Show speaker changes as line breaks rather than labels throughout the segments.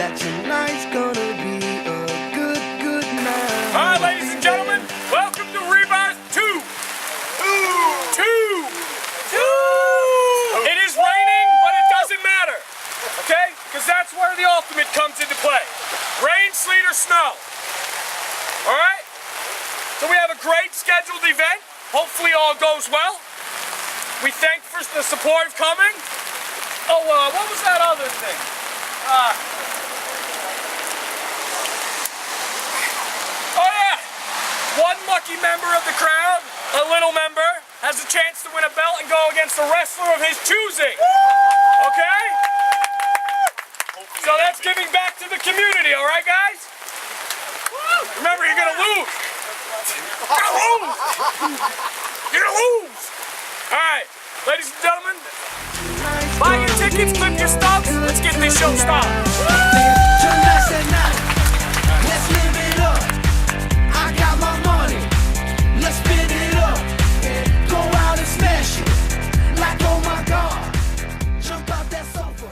that tonight's gonna be a good night.
All right, ladies and gentlemen, welcome to Rebirth 2. It is raining, but it doesn't matter, okay? Because that's where the ultimate comes into play. Rain, sleet, or snow. All right? So we have a great scheduled event. Hopefully all goes well. We thank for the support of coming. Oh, what was that other thing? Oh yeah! One lucky member of the crowd, a little member, has a chance to win a belt and go against a wrestler of his choosing. Okay? So that's giving back to the community, all right, guys? Remember, you're gonna lose. You're gonna lose. You're gonna lose. All right, ladies and gentlemen, buy your tickets, clip your stuff. Let's get this show started.
Tonight's the night. Let's live it up. I got my money. Let's spin it up. Go out and smash it. Like, oh my God. Jump out that sofa.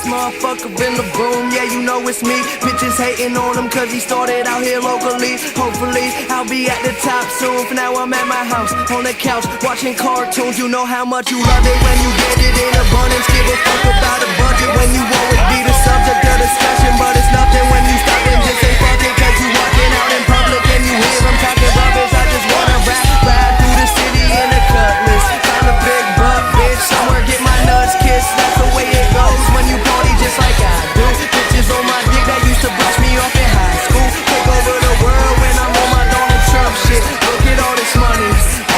Motherfucker in the room, yeah, you know it's me. Bitches hating on him cause he started out here locally. Hopefully, I'll be at the top soon. For now, I'm at my house, on the couch, watching cartoons. You know how much you love it when you get it in abundance. Give a fuck about a budget when you always be the subject of discussion. But it's nothing when you stop and just say fuck it. Cause you walking out in public and you hear them talking rubbish. I just wanna ride through the city in a cutlass. Find a big butt, bitch, somewhere get my nuts kissed. That's the way it goes when you party just like I do. Bitches on my dick that used to brush me off in high school. Take over the world when I'm on my Donald Trump shit. Look at all this money,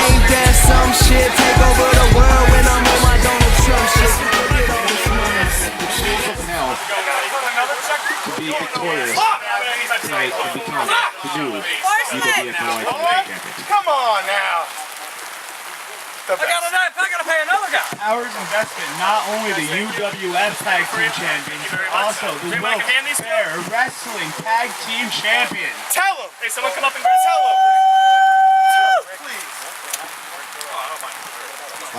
ain't that some shit? Take over the world when I'm on my Donald Trump shit. Look at all this money.
To be victorious tonight and become the new UWFNY champion.
Come on now. I gotta pay another guy.
Ours investment, not only the UWF Tag Team Champions, but also the World Fair Wrestling Tag Team Champions.
Tell him. Hey, someone come up and tell him. Please.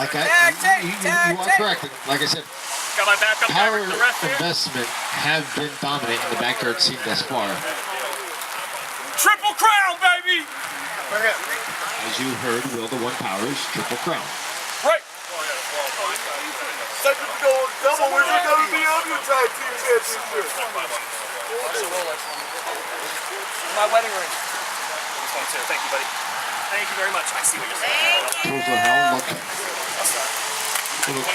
Like you are correct. Like I said,
Got my backup
our
the rest here.
investment have been dominant in the backyard scene thus far.
Triple crown, baby.
As you heard, Will the One Powers, Triple Crown.
Right.
Second to go double with the WWF Tag Team Championship.
My wedding ring. This one too. Thank you, buddy. Thank you very much. I see what you're saying.
Pulls the helm, look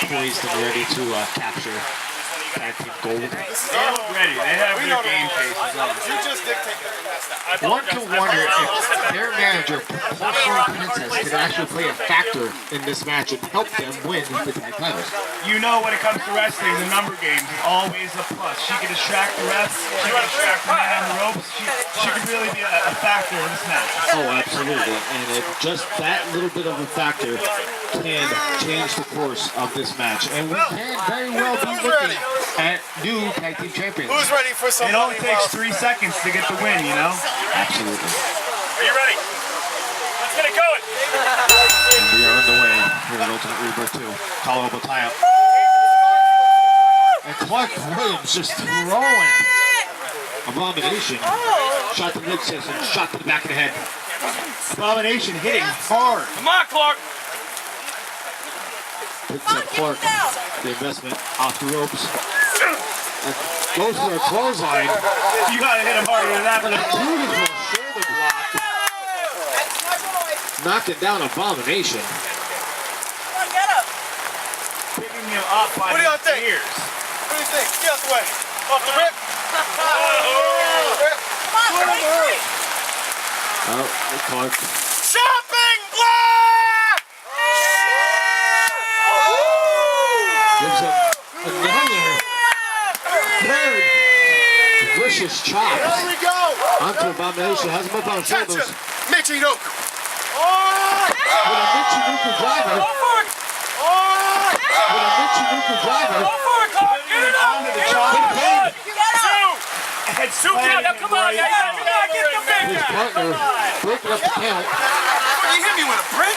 poised and ready to capture Tag Team Gold.
Ready, they have their game faces on.
You just dictate that.
One can wonder if their manager, Porcelain Princess, could actually play a factor in this match and help them win the tag titles.
You know, when it comes to wrestling, the number game is always a plus. She can distract the refs, she can distract the man on the ropes. She can really be a factor in this match.
Oh, absolutely. And just that little bit of a factor can change the course of this match. And we can very well be looking at new tag team champions.
Who's ready for some?
It only takes 3 seconds to get the win, you know?
Absolutely.
Are you ready? Let's get it going.
We are on the way here at Ultimate Rebirth 2. Collarbone tie-up. And Clark Williams just throwing Abomination. Shot to the midsection, shot to the back of the head. Abomination hitting hard.
Come on, Clark.
Picks up Clark, the investment off the ropes. And goes for a clothesline.
You gotta hit him harder than that.
And a beautiful shoulder block. Knocking down Abomination.
Picking him up by
What do y'all
his
think?
ears.
What do you think? Get out the way. Off the rip.
Oh, Clark.
Chopping block!
Gives him another third vicious chop.
There we go.
Onto Abomination. Has him up on
Gotcha.
shoulders.
Michinoku.
With a Michinoku driver. With a Michinoku driver.
Head
Two count, now come on, guys. Come on, get the big
His
guy.
partner breaking up the count.
You hit me with a brick?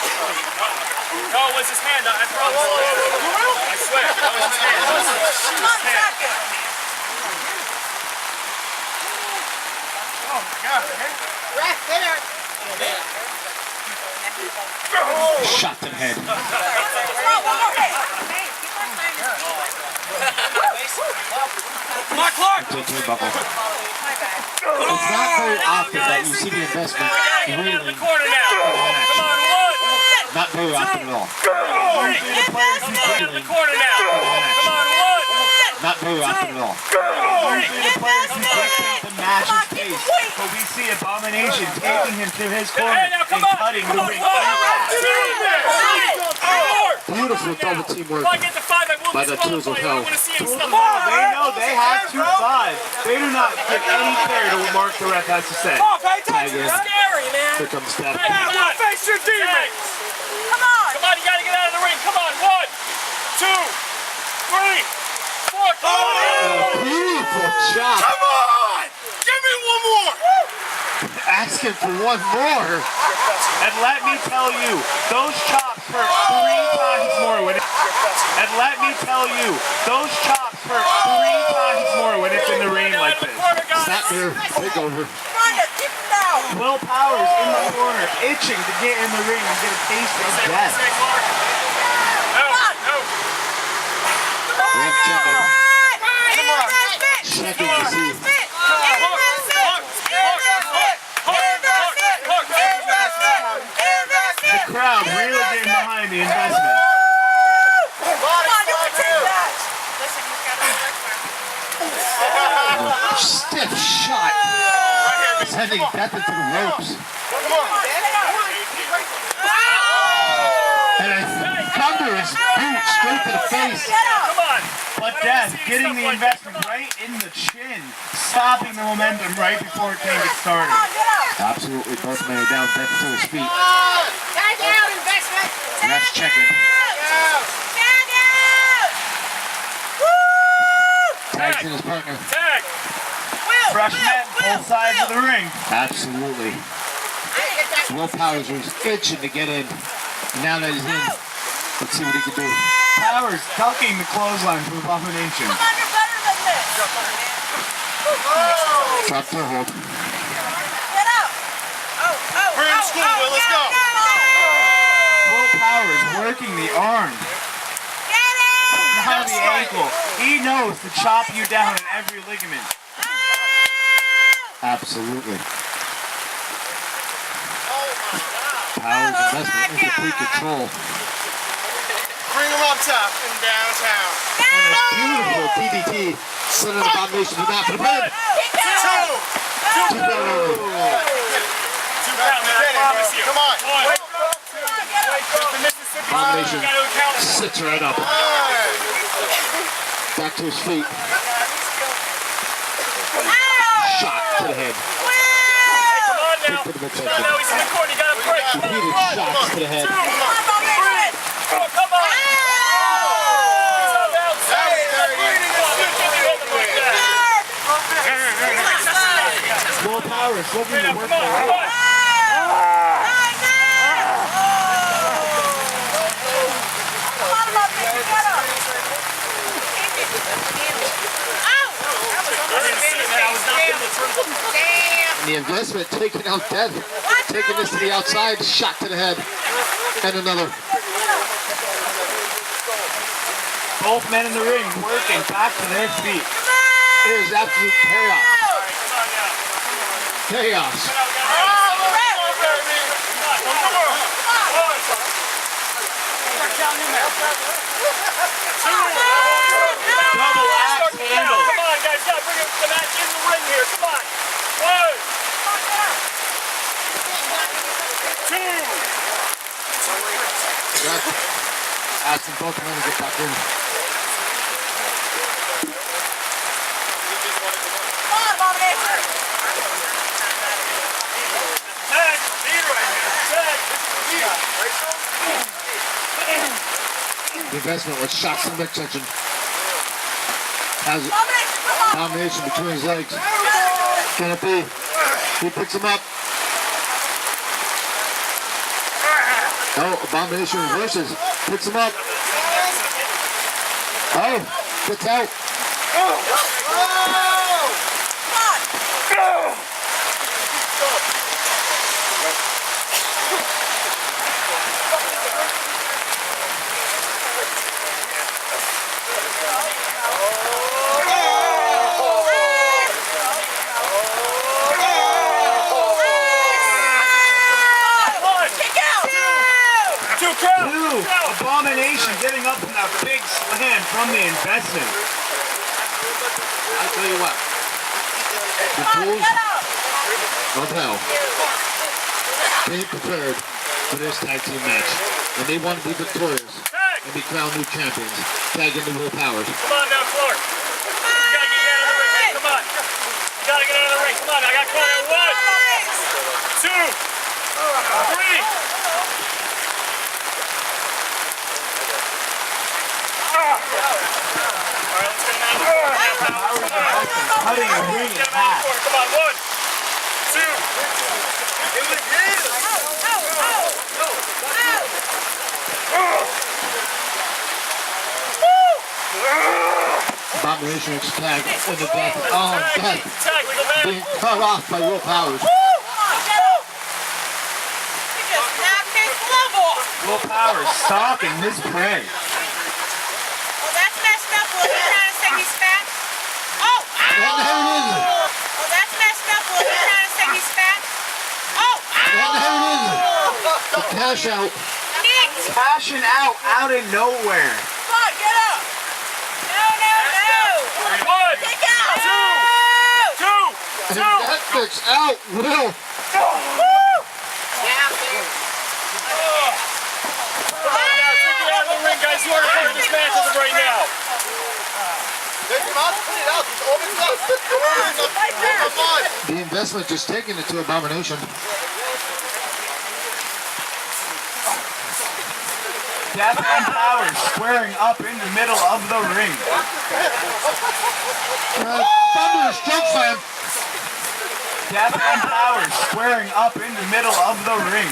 No, it was his hand. I promise. I swear. That was his hand. That was his hand.
Oh my God.
Shot to the head.
Come on, Clark.
To the turnbuckle. It's not very often that you see the investment
Get in the
reeling.
corner now. Come on, one.
Not very often at all.
Come on, in the corner now. Come on, one.
Not very often at all.
The players who dictate the match's pace, but we see Abomination taking him to his corner
Hey, now
and
come on.
cutting
Come
the
on,
ring.
Beautiful double teamwork
If I get to 5, I will
by the Tools of Hell.
I want to see him stuff.
They know they have 2-5. They do not give any care to what Mark the ref has to say.
Pay
Tag in.
Scary, man.
Here comes Steph.
Hey, come on, face your demons. Come on, you gotta get out of the ring. Come on, 1, 2, 3, 4. Come on.
Beautiful chop.
Come on! Give me one more!
Asking for one more.
And let me tell you, those chops hurt 3 times more when it's in the ring like this.
Snapmare takeover.
Will Powers in the corner, itching to get in the ring and get a taste of death.
Ref checking. Checking to see.
The crowd really getting behind the investment.
Stiff shot. Sending Death into the ropes. And a thunderous boot straight to the face.
But Death getting the investment right in the chin, stopping the momentum right before it can get started.
Absolutely, both men are down. Death to his feet.
Tag out, investment!
Ref's checking. Tags in his partner.
Tag.
Fresh men, both sides of the ring.
Absolutely. Will Powers was itching to get in. Now that he's in, let's see what he can do.
Powers tucking the clothesline to Abomination.
Drop to hold.
We're in school, Will. Let's go.
Will Powers working the arm. Now the ankle. He knows to chop you down in every ligament.
Absolutely. Powers investment in complete control.
Bring him up top and downtown.
And a beautiful DDT. Sending Abomination to that for the pin.
Come on.
Abomination sits right up. Back to his feet. Shot to the head. Good for the midsection.
Now he's in the corner. You gotta break.
Repeated shots to the head.
Come on.
Will Powers looking to work the ring.
And the investment taking out Death. Taking this to the outside. Shot to the head. And another.
Both men in the ring working back to their feet.
It is absolute chaos. Chaos.
Double axe handle.
Come on, guys, gotta bring the match in the ring here. Come on. 1, 2.
Asking both men to get back in.
Tag, lead right here.
The investment, which shocks the midsection, has domination between his legs. Can it be? He picks him up. Oh, Abomination reverses. Picks him up. Oh, gets out.
Two. Abomination getting up from that big slam from the investment.
I tell you what. The fools of hell came prepared for this tag team match. And they want to be victorious and be crowned new champions. Tag into Will Powers.
Come on now, Clark. You gotta get out of the ring. Come on. You gotta get out of the ring. Come on. I got Clark. 1, 2, 3. Alright, let's get him out of the floor.
Cutting a ring in half.
Come on, 1, 2.
Abomination is tagged in the death. Oh, death.
Tag, legal man.
Being cut off by Will Powers.
Will Powers stalking his prey.
Oh, that's messed up. Will you trying to say he's fat? Oh,
And there it is.
oh, that's messed up. Will you trying to say he's fat? Oh,
And there it is. The cash out.
Nick,
Cashing out of nowhere.
come on, get up. No, no, no.
1,
Kick out.
2, 2.
And that kicks out Will.
Come on now, take it out of the ring, guys. You are a part of this match as of right now.
The investment just taking it to Abomination.
Death and Powers squaring up in the middle of the ring.
Thunderous choke slam.
Death and Powers squaring up in the middle of the ring.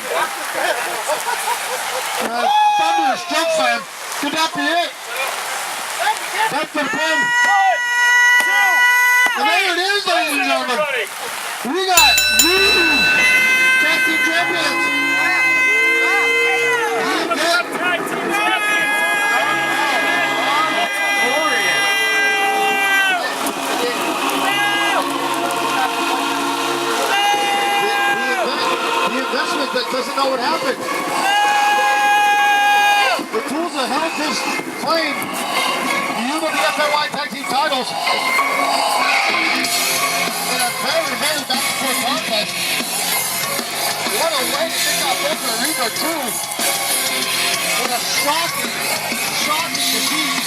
Thunderous choke slam. Could that be it? That's the pin.
1, 2.
And there it is, ladies and gentlemen.
Everybody.
We got new tag team champions.
Tag team champions.
The investment that doesn't know what happened. The Tools of Hell just claimed the UWFNY tag team titles in a very back-and-forth contest. What a way to take out both the Rebirth too. With a shocking defeat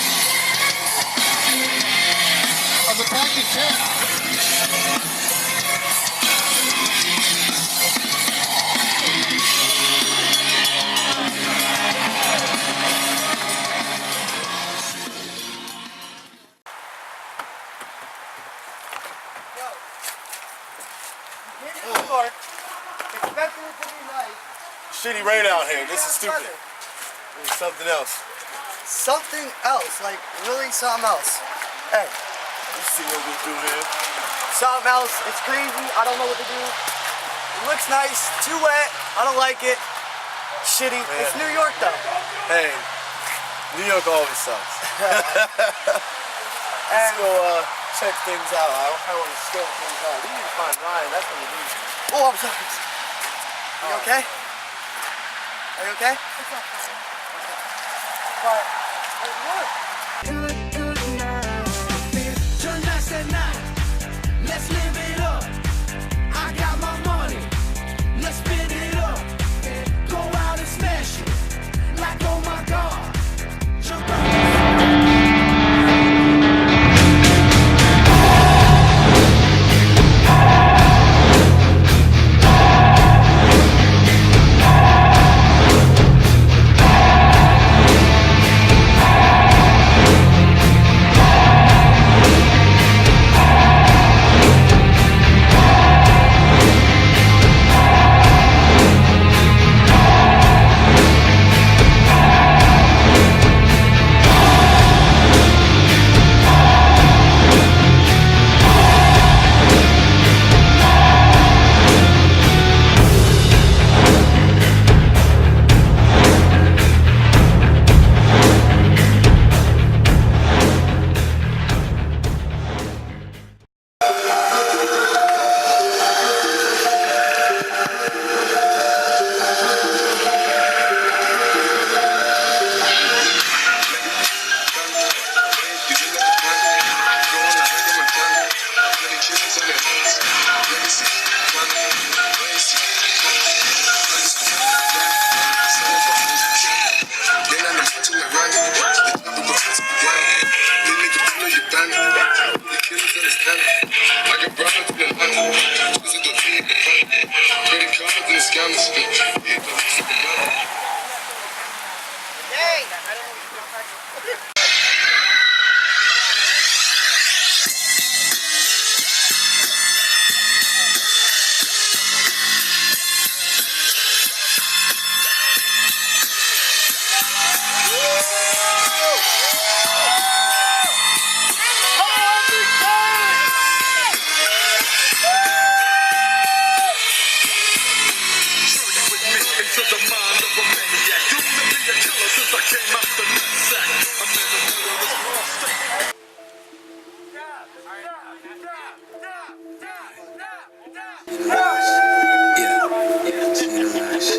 of the tag team champs.
Shitty rain out here. This is stupid. It's something else.
Something else, like really something else. Hey,
Let's see what we do here.
something else. It's crazy. I don't know what to do. It looks nice. Too wet. I don't like it. Shitty. It's New York though.
Hey, New York always sucks. Let's go check things out. I want to scope things out. We need to find Ryan. That's what we need. Oh, I'm sorry. Are you okay? Are you okay? What's up? But,
Let's live it up. I got my money. Let's spin it up. Go out and smash it. Like, oh my God. Jump out.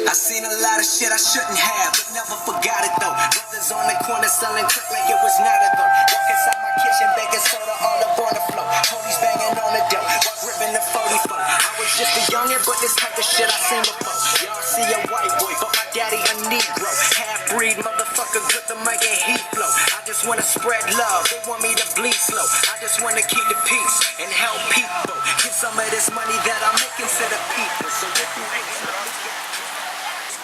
I seen a lot of shit I shouldn't have, but never forgot it though. Brothers on the corner selling crack like it was not a though. Walk inside my kitchen, baking soda all up on the floor. Police banging on the door, while gripping the 44. I was just a youngin', but this type of shit I seen before. Y'all see a white boy, but my daddy a Negro. Half-breed motherfucker, grip the mic and heat flow. I just wanna spread love, they want me to bleed slow. I just wanna keep the peace and help people. Get some of this money that I'm making to the people. So if you ain't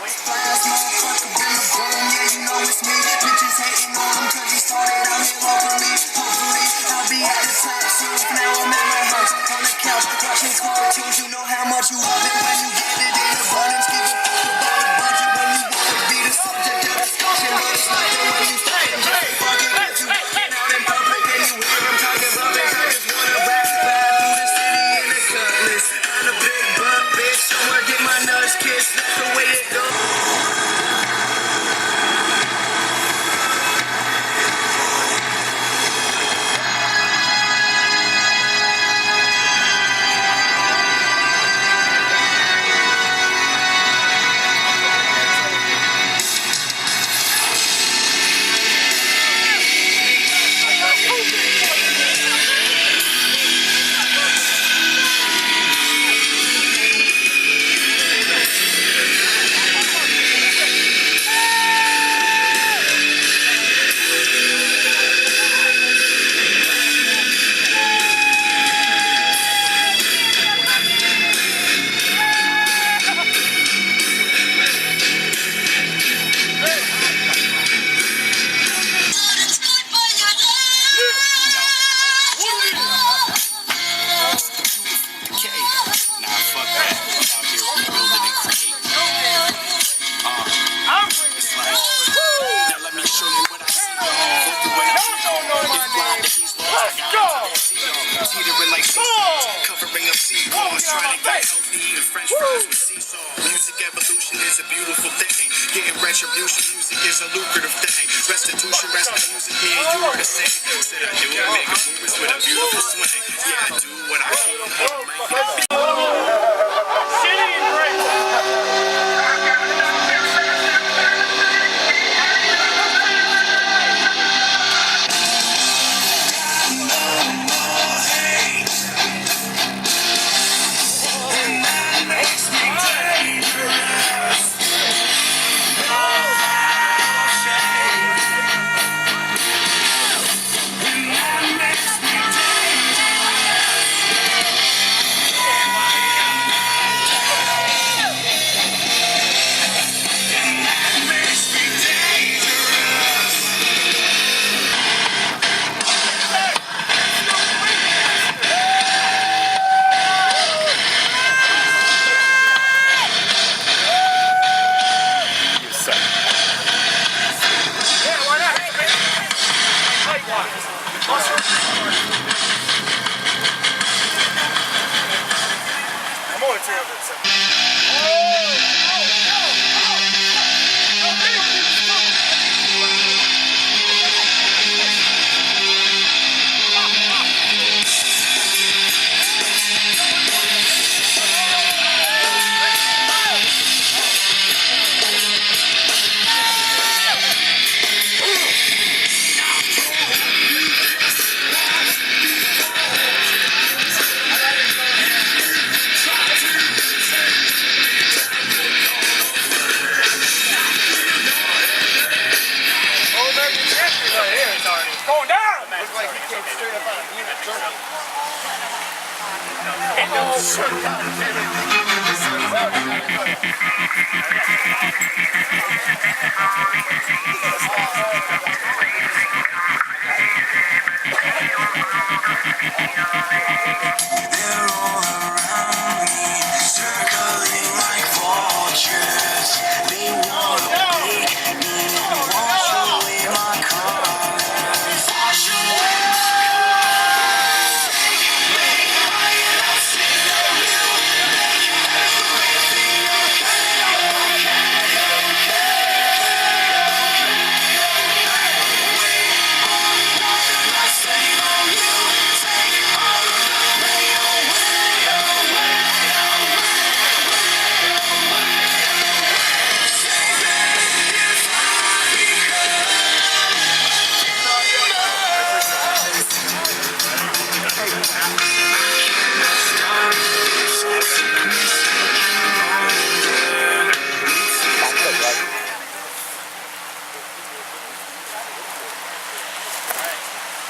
motherfucker been a boom, yeah, you know it's me. Bitches hating on him cause he started out here locally. Hopefully, I'll be at the top soon. Now I'm at my house, on the couch, watching cartoons. You know how much you love it when you get it in abundance. Give a fuck about a budget when you wanna be the subject of discussion. But it's nothing when you fucking just fucking get you walking out in public and you hear them talking rubbish. I just wanna rap through the city in a cutlass. I'm a big butt bitch, somewhere get my nuts kissed. That's the way it goes. French fries with seesaw. Music evolution is a beautiful thing.
getting retribution. Music is a lucrative thing. Restitution, rest in music, me and you are the same. Said I do it, make movements with a beautiful swing. Yeah, I do what I can.
City and Grace. I'm only 200. Going down! Looks like he came straight up out of unit journal.
They're all around me, circling like vultures. They wanna take me and wash away my colors. Wash away my colors. Take me higher, I'll sing of you. Make everything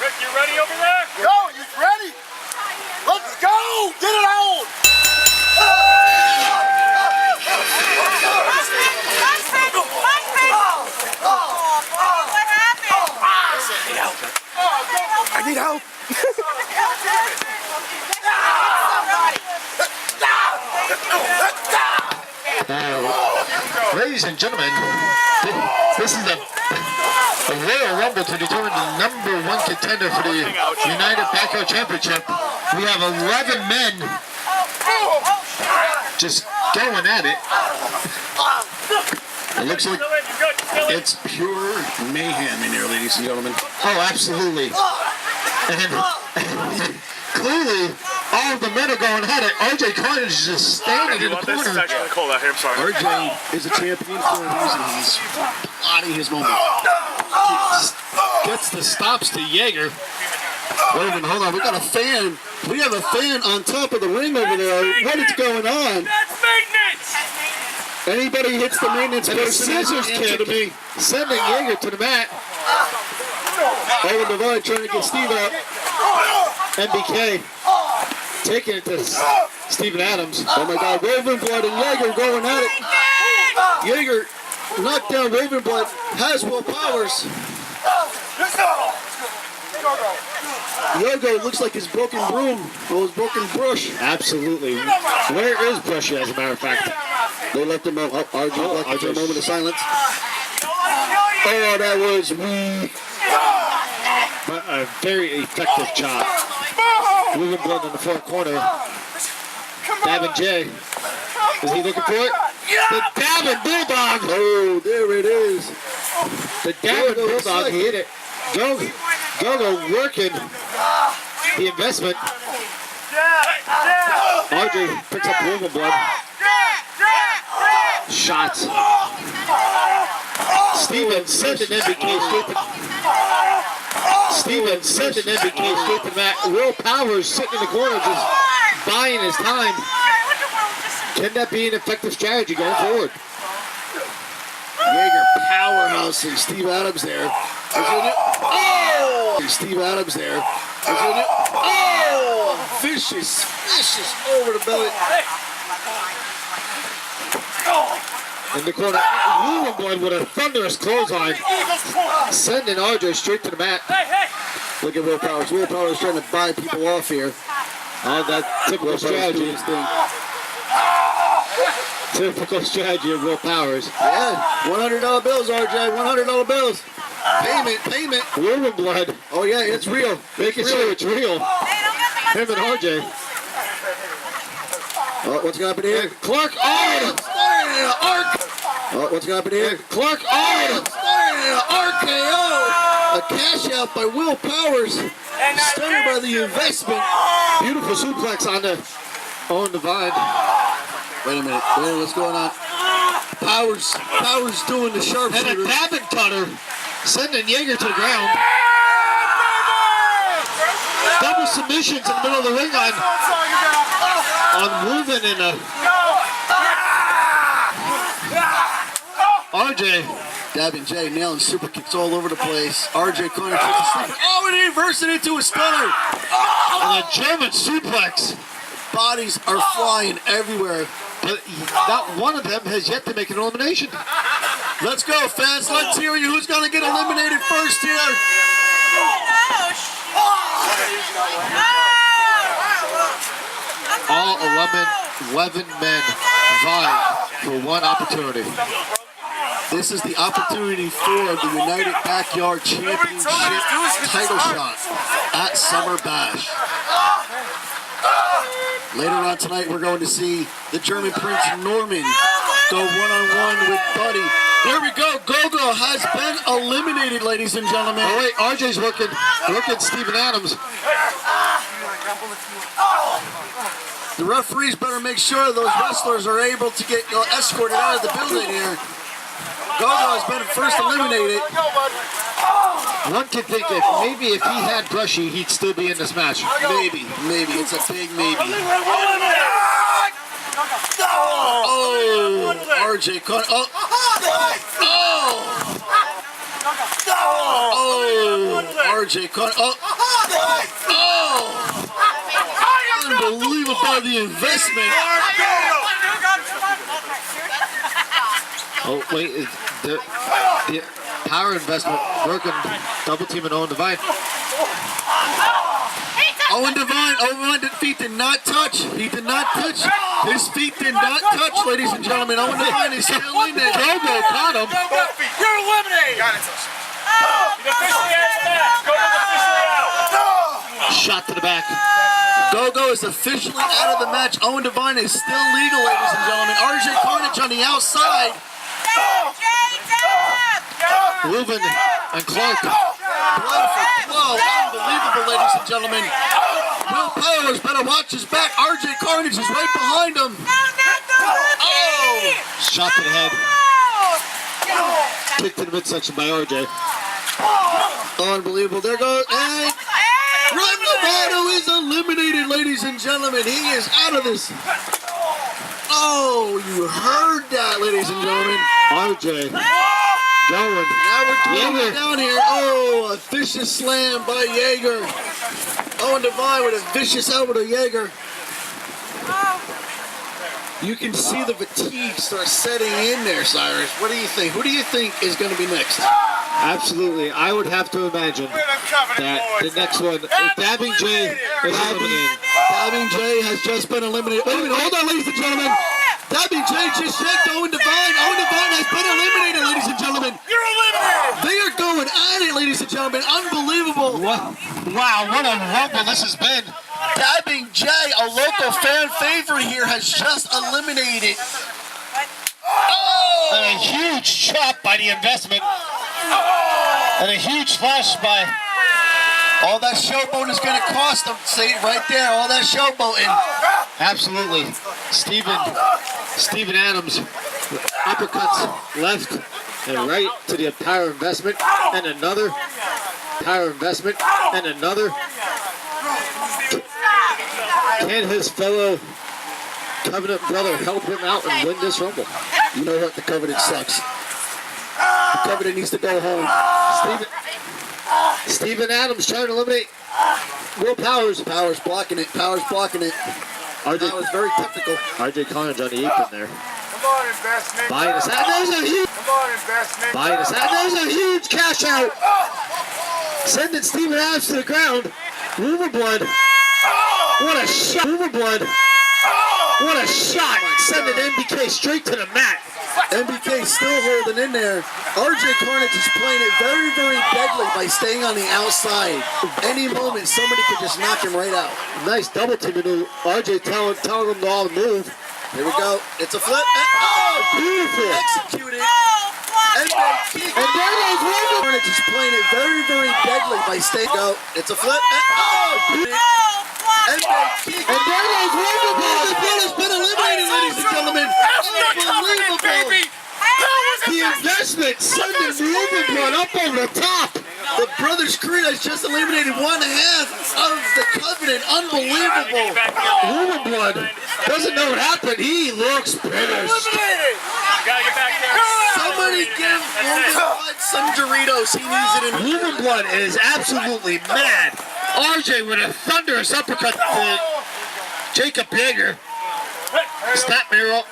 Rick, you ready over there?
Yo, you ready? Let's go! Get it on!
What happened?
I need help.
Ladies and gentlemen, this is a Royal Rumble to determine the #1 contender for the United Backyard Championship. We have 11 men just going at it. It looks like it's pure mayhem in here, ladies and gentlemen. Oh, absolutely. And clearly, all of the men are going at it. RJ Carnage is just standing in the
This is
corner.
actually cold out here, I'm sorry.
RJ is a champion for a reason. He's plotting his moment. Gets the stops to Jaeger.
Wait a minute, hold on. We got a fan. We have a fan on top of the ring over there. What is going on?
That's maintenance!
Anybody hits the maintenance
And a
person,
scissors
answer
kick,
to me.
sending Jaeger to the mat.
Owen Devine trying to get Steve out. MBK taking it to Steven Adams. Oh my God, Ravenblood and Jaeger going at it. Jaeger knocked down Ravenblood. Haswell Powers. Yogo looks like his broken broom or his broken brush.
Absolutely. Where is Brushy, as a matter of fact?
They left him out. RJ left him for a moment of silence. Oh, that was weak.
But a very effective chop. Moving blood in the front corner. Davin J. Is he looking for it?
The Davin Bulldog. Oh, there it is. The Davin Bulldog hit it. Gogo working the investment. RJ picks up Wolven blood. Shots. Steven sent an MBK straight to the mat. Will Powers sitting in the corner just buying his time. Can that be an effective strategy going forward?
Jaeger powerhouse and Steve Adams there. Oh! Steve Adams there. Oh! Vicious over the belly.
In the corner, Wolven with a thunderous clothesline, sending RJ straight to the mat.
Look at Will Powers. Will Powers trying to buy people off here.
That typical strategy. Typical strategy of Will Powers.
Yeah, $100 bills, RJ. $100 bills. Payment.
Wolven blood.
Oh yeah, it's real.
Making sure it's real. Him and RJ.
Oh, what's going to happen here?
Clark Arnold.
Oh, what's going to happen here?
Clark Arnold.
RKO. A cash out by Will Powers. Started by the investment.
Beautiful suplex on the Owen Divine.
Wait a minute, what's going on? Powers doing the
And a
sharpshooter.
Davin cutter, sending Jaeger to the ground. Double submissions in the middle of the ring on Wolven and RJ.
Davin J nailing super kicks all over the place. RJ Corner takes a sleeper. Oh, and he inverts it into a stunner.
And a German suplex.
Bodies are flying everywhere.
But not one of them has yet to make an elimination.
Let's go, fans. Let's hear you. Who's going to get eliminated first here?
All 11 men vying for one opportunity.
This is the opportunity for the United Backyard Championship title shot at Summer Bash. Later on tonight, we're going to see the German Prince Norman go one-on-one with Buddy. There we go. Gogo has been eliminated, ladies and gentlemen.
Oh wait, RJ's working Steven Adams.
The referees better make sure those wrestlers are able to get escorted out of the building here. Gogo has been first eliminated.
One could think maybe if he had Brushy, he'd still be in this match.
Maybe. It's a big maybe. Oh, RJ caught. Oh, RJ caught. Unbelievable by the investment.
Oh wait, the power investment working, double teaming Owen Divine.
Owen Divine's feet did not touch. He did not touch. His feet did not touch, ladies and gentlemen. Owen Divine is still in there.
Gogo caught him.
You're eliminated! Got it. He's officially out of the match. Gogo's officially out.
Shot to the back.
Gogo is officially out of the match. Owen Divine is still legal, ladies and gentlemen. RJ Carnage on the outside.
Wolven and Clark.
Blow for blow. Unbelievable, ladies and gentlemen. Will Powers better watch his back. RJ Carnage is right behind him. Oh!
Shot to the head. Kick to the midsection by RJ.
Unbelievable. There goes. And Red Lovato is eliminated, ladies and gentlemen. He is out of this. Oh, you heard that, ladies and gentlemen.
RJ going.
Now we're Jaeger down here. Oh, a vicious slam by Jaeger. Owen Divine with a vicious elbow to Jaeger. You can see the fatigue start setting in there, Cyrus. What do you think? Who do you think is going to be next?
Absolutely. I would have to imagine that the next one, Dabbing J is eliminated.
Dabbing J has just been eliminated. Wait a minute, hold on, ladies and gentlemen. Dabbing J just checked Owen Divine. Owen Divine has been eliminated, ladies and gentlemen.
You're eliminated!
They are going at it, ladies and gentlemen. Unbelievable.
Wow, what a rumble this has been.
Dabbing J, a local fan favorite here, has just eliminated And a huge chop by the investment. And a huge flash by...
All that showboat is going to cost them. See, right there, all that showboating.
Absolutely. Steven Adams, uppercuts left and right to the power investment, and another power investment, and another. Can his fellow Covenant brother help him out and win this Rumble?
You know what? The Covenant sucks. The Covenant needs to go home.
Steven Adams trying to eliminate Will Powers.
Powers blocking it. Powers blocking it. That was very technical.
RJ Carnage on the apron there.
Come on, investment.
Buying us out. There's a huge.
Come on, investment.
Buying us out. There's a huge cash out. Sending Steven Adams to the ground. River Blood. What a shot. River Blood. What a shot. Sending MBK straight to the mat.
MBK still holding in there. RJ Carnage is playing it very, very deadly by staying on the outside. Any moment, somebody could just knock him right out.
Nice double team maneuver. RJ telling them to all move.
Here we go. It's a flip.
Beautiful.
Executed. And there goes River. Carnage is playing it very, very deadly by staying. Go. It's a flip.
And there goes River.
Has been eliminated, ladies and gentlemen. Unbelievable.
The investment sending River Blood up over the top.
The Brothers Creed has just eliminated 1/2 of the Covenant. Unbelievable.
River Blood doesn't know what happened. He looks finished.
Gotta get back there.
Somebody give River Blood some Doritos. He needs it in.
River Blood is absolutely mad. RJ with a thunderous uppercut to Jacob Yeager. Snap mirror.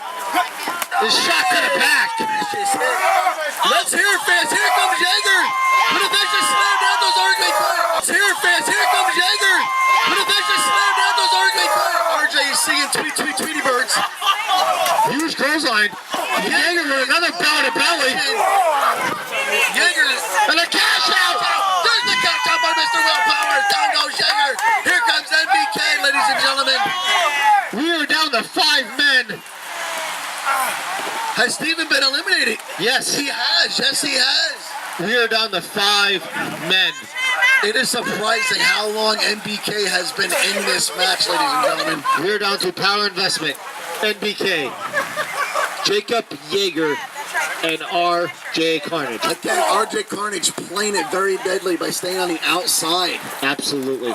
The shot to the back.
Let's hear it, fans. Here comes Yeager. With a vicious slam down those RJ cards. Let's hear it, fans. Here comes Yeager. With a vicious slam down those RJ cards. RJ is seeing Tweety birds.
Huge clothesline. Yeager with another belly to belly.
Yeager
And a cash out.
There's the count out by Mr. Will Powers. Down goes Yeager. Here comes MBK, ladies and gentlemen.
We are down to 5 men.
Has Steven been eliminated?
Yes,
He has. Yes, he has.
we are down to 5 men.
It is surprising how long MBK has been in this match, ladies and gentlemen.
We are down to power investment. NBK, Jacob Yeager, and RJ Carnage.
Again, RJ Carnage playing it very deadly by staying on the outside.
Absolutely.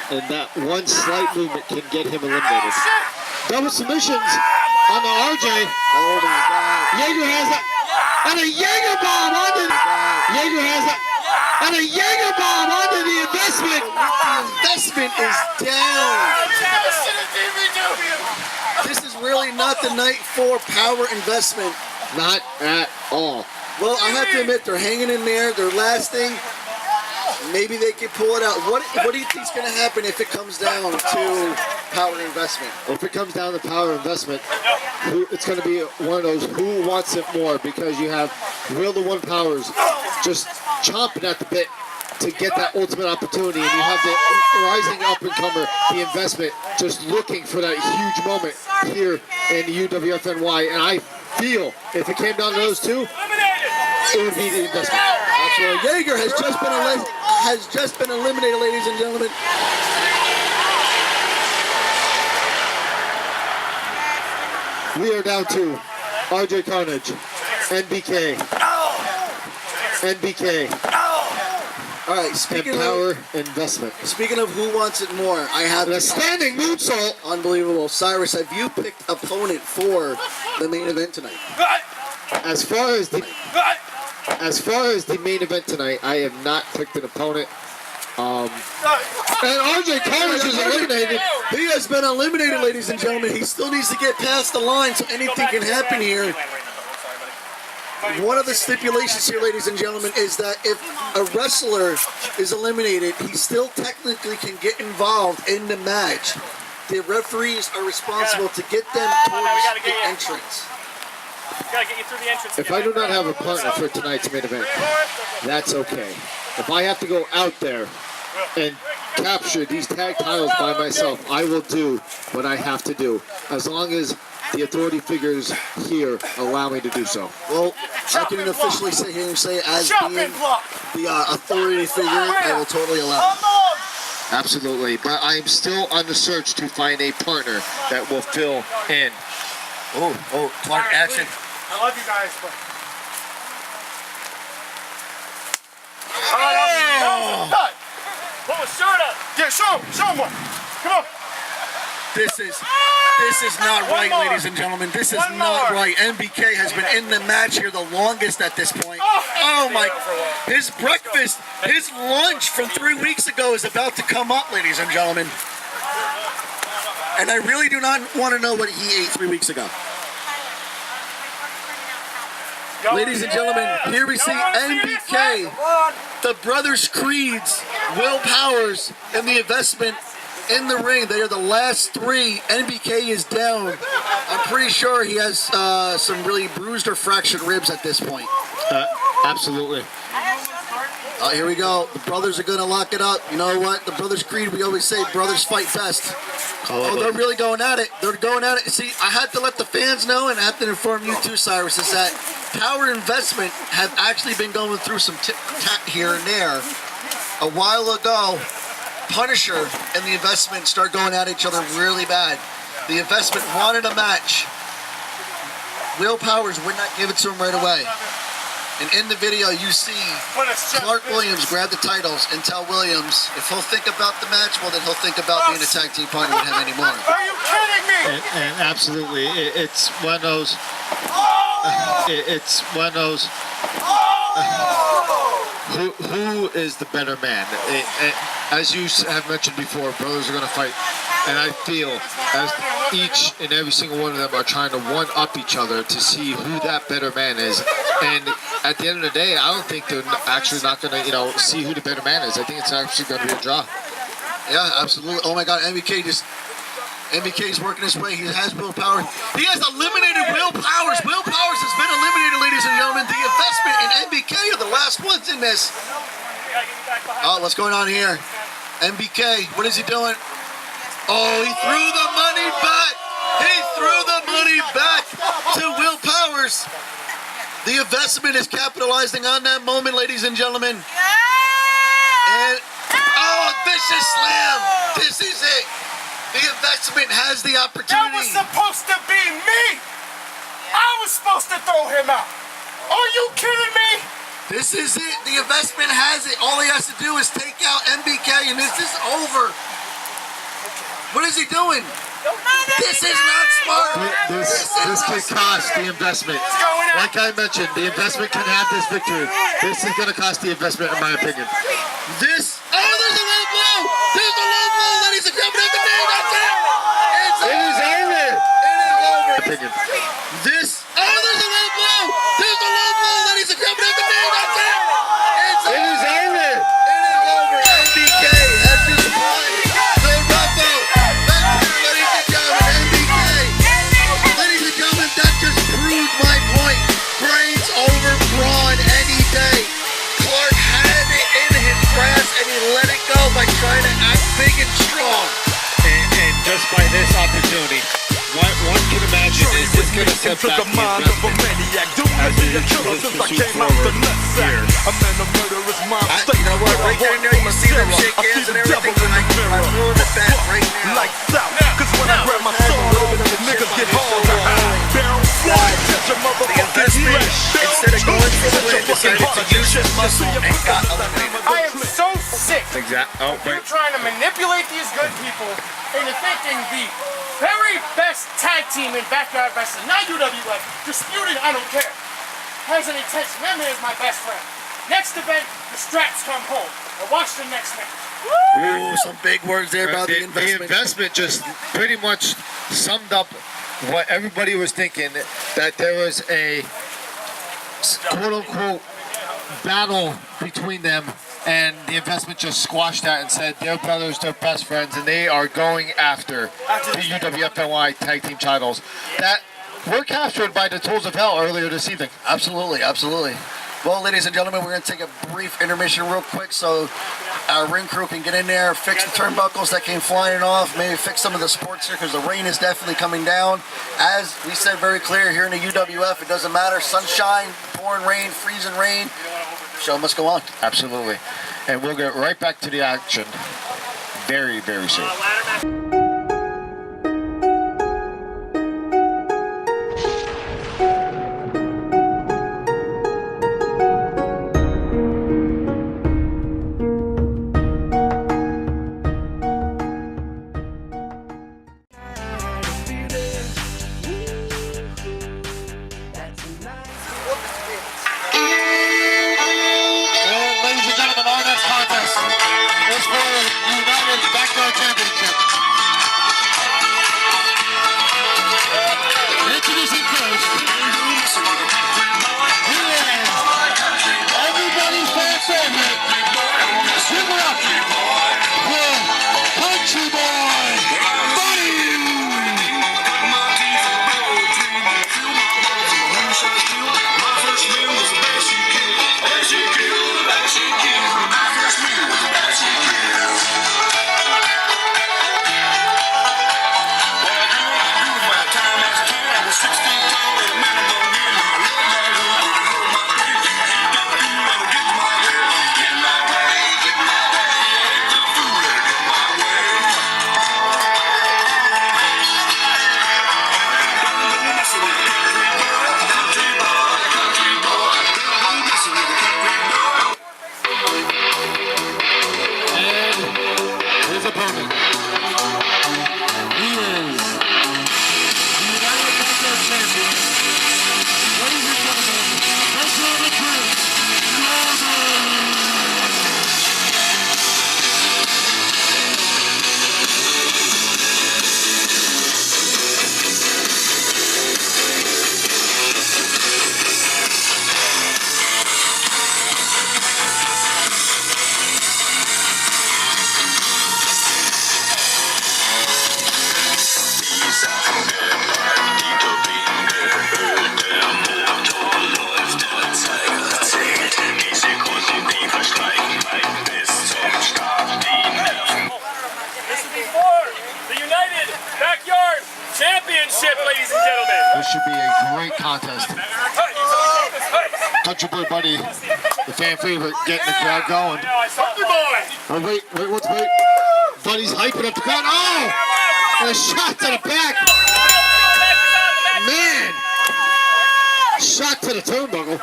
And that one slight movement can get him eliminated. Double submissions on the RJ.
Oh my God.
Yeager has a, and a Yeager bomb onto, Yeager has a, and a Yeager bomb onto the investment.
The investment is down. This is really not the night for power investment.
Not at all.
Well, I have to admit, they're hanging in there. They're lasting. Maybe they can pull it out. What do you think's going to happen if it comes down to power investment?
If it comes down to power investment, it's going to be one of those who wants it more, because you have Will the One Powers just chomping at the bit to get that ultimate opportunity, and you have the rising up-and-comer, the investment, just looking for that huge moment here in the UWFNY. And I feel if it came down to those two, it would be the investment.
Absolutely. Yeager has just been eliminated, ladies and gentlemen.
We are down to RJ Carnage, NBK,
All right,
and
speaking
power investment.
of who wants it more, I have
And a standing moonsault.
unbelievable. Cyrus, have you picked opponent for the main event tonight?
As far as the main event tonight, I have not picked an opponent. And RJ Carnage is eliminated.
He has been eliminated, ladies and gentlemen. He still needs to get past the line, so anything can happen here. One of the stipulations here, ladies and gentlemen, is that if a wrestler is eliminated, he still technically can get involved in the match. The referees are responsible to get them towards the entrance.
Gotta get you through the entrance.
If I do not have a partner for tonight's main event, that's okay. If I have to go out there and capture these tag titles by myself, I will do what I have to do. As long as the authority figures here allow me to do so.
Well, I can officially sit here and say, as being the authority figure, I will totally allow it.
Absolutely, but I am still on the search to find a partner that will fill in.
Oh, Clark, action.
I love you guys, but... Pull his shirt up. Yeah, show him one. Come on.
This is not right, ladies and gentlemen. This is not right. MBK has been in the match here the longest at this point. Oh my, his breakfast, his lunch from 3 weeks ago is about to come up, ladies and gentlemen. And I really do not want to know what he ate 3 weeks ago. Ladies and gentlemen, here we see MBK, the Brothers Creeds, Will Powers, and the investment in the ring. They are the last three. MBK is down. I'm pretty sure he has some really bruised or fractured ribs at this point.
Absolutely.
Here we go. The brothers are going to lock it up. You know what? The Brothers Creed, we always say brothers fight best. Oh, they're really going at it. They're going at it. See, I had to let the fans know, and I have to inform you too, Cyrus, is that Power Investment have actually been going through some tit-tat here and there. A while ago, Punisher and the investment start going at each other really bad. The investment wanted a match. Will Powers would not give it to him right away. And in the video, you see Clark Williams grab the titles and tell Williams if he'll think about the match, well, then he'll think about being a tag team partner with him anymore.
Are you kidding me?
And absolutely, it's one of those. It's one of those. Who is the better man? As you have mentioned before, brothers are going to fight, and I feel as each and every single one of them are trying to one-up each other to see who that better man is. And at the end of the day, I don't think they're actually not going to, see who the better man is. I think it's actually going to be a draw.
Yeah, absolutely. Oh my God, MBK's working his way. He has Will Powers. He has eliminated Will Powers. Will Powers has been eliminated, ladies and gentlemen. The investment and MBK are the last ones in this. Oh, what's going on here? MBK, what is he doing? Oh, he threw the money back. He threw the money back to Will Powers. The investment is capitalizing on that moment, ladies and gentlemen. And, vicious slam. This is it. The investment has the opportunity.
That was supposed to be me. I was supposed to throw him out. Are you kidding me?
This is it. The investment has it. All he has to do is take out MBK, and this is over. What is he doing? This is not smart.
This could cost the investment. Like I mentioned, the investment can have this victory. This is going to cost the investment, in my opinion.
There's a low blow. There's a low blow, ladies and gentlemen. That's it.
It is over.
It is over.
Opinion.
There's a low blow. There's a low blow, ladies and gentlemen. That's it.
It is over.
It is over. MBK has just won the Rumble. Ladies and gentlemen, MBK. Ladies and gentlemen, that just proved my point. Brains over brawn any day. Clark had it in his grasp and he let it go by trying to act big and strong.
And just by this opportunity, what one can imagine is this going to set back the investment as we proceed forward here.
You know what, right there, you see them shake hands and everything, and I threw the bat right now.
Lights out, cause when I grab my solo, niggas get hard. Barrel fly, catch a motherfucking
investment, instead of going for the win, decided to use his muscle and got eliminated.
I am so sick.
Exactly.
You're trying to manipulate these good people into thinking the very best tag team in backyard wrestling, not UWF, disputing, I don't care, has an intention. That man is my best friend. Next event, the straps come home. Or watch the next match.
Ooh, some big words there about the investment.
The investment just pretty much summed up what everybody was thinking, that there was a quote-unquote battle between them, and the investment just squashed that and said they're brothers, they're best friends, and they are going after the UWFNY tag team titles that were captured by the Tools of Hell earlier this evening.
Absolutely, absolutely. Well, ladies and gentlemen, we're going to take a brief intermission real quick, so
our ring crew can get in there, fix the turnbuckles that came flying off, maybe fix some of the supports here because the rain is definitely coming down. As we said very clear here in the UWF, it doesn't matter, sunshine, pouring rain, freezing rain, show must go on.
Absolutely. And we'll get right back to the action very, very soon.
Ladies and gentlemen,
this should be a great contest. Country Boy Buddy, the fan favorite, getting the crowd going. Oh wait, wait. Buddy's hyping up the crowd. Oh! And a shot to the back. Man! Shot to the turnbuckle.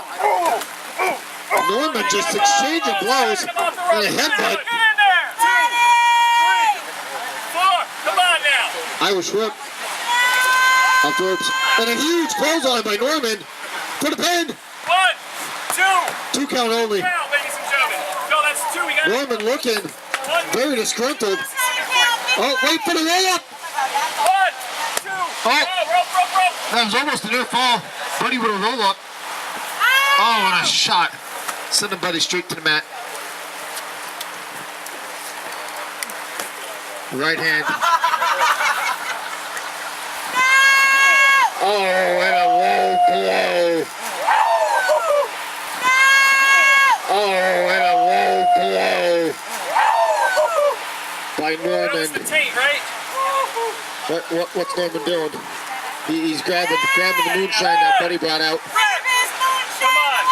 Norman just exchanging blows and a headbutt.
2, 3, 4, come on now.
Irish whip. Off the ropes. And a huge clothesline by Norman for the pin.
1, 2.
2 count only.
Now, ladies and gentlemen. No, that's 2. We got
Norman looking very disgruntled. Oh, wait for the roll up.
1, 2.
Oh.
Rope.
That was almost a near fall. Buddy with a roll up. Oh, and a shot. Sending Buddy straight to the mat. Right hand. Oh, and a low blow. Oh, and a low blow by Norman.
The taint, right?
What's Norman doing? He's grabbing the moonshine that Buddy brought out.
Come on.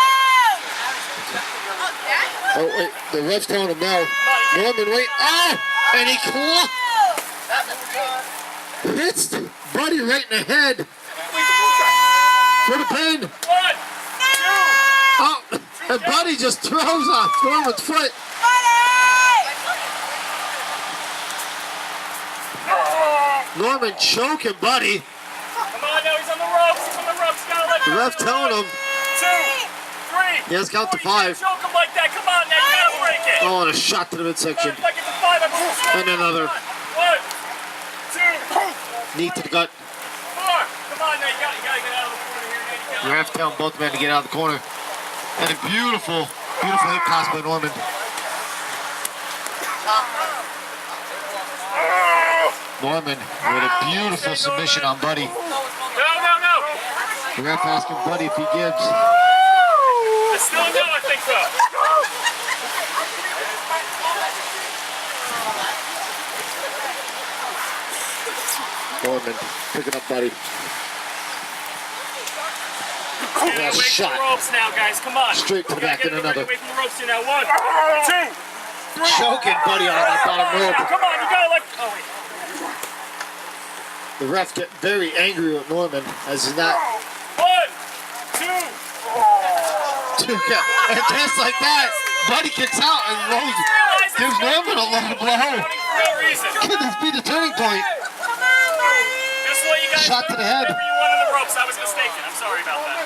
Oh, wait, the ref's telling him now. Norman, wait. Oh, and he hits Buddy right in the head. For the pin.
1, 2.
Oh, and Buddy just throws off Norman's foot. Norman choking Buddy.
Come on now, he's on the ropes. He's on the ropes. You gotta let
The
him.
ref telling him
2, 3.
he has to count to 5.
Choke him like that. Come on now, you gotta break it.
Oh, and a shot to the midsection.
If I get to 5, I'm
And another
1, 2,
knee to the gut.
4. Come on now, you gotta get out of the corner here. Now.
The ref telling both men to get out of the corner. And a beautiful hip toss by Norman. Norman with a beautiful submission on Buddy.
No.
The ref asking Buddy if he gives.
It's still a no, I think so.
Norman picking up Buddy.
Get away from
shot.
the ropes now, guys. Come on.
Straight to the back and another.
Away from the ropes here now. 1, 2, 3.
Choking Buddy on that bottom rope.
Now, come on, you gotta let. Oh wait.
The ref get very angry with Norman as he's not.
1, 2.
And just like that, Buddy kicks out and rolls, gives Norman a low blow.
For no reason.
Could this be the turning point?
Just to let you guys
Shot to the head.
Whatever you want on the ropes, I was mistaken. I'm sorry about that.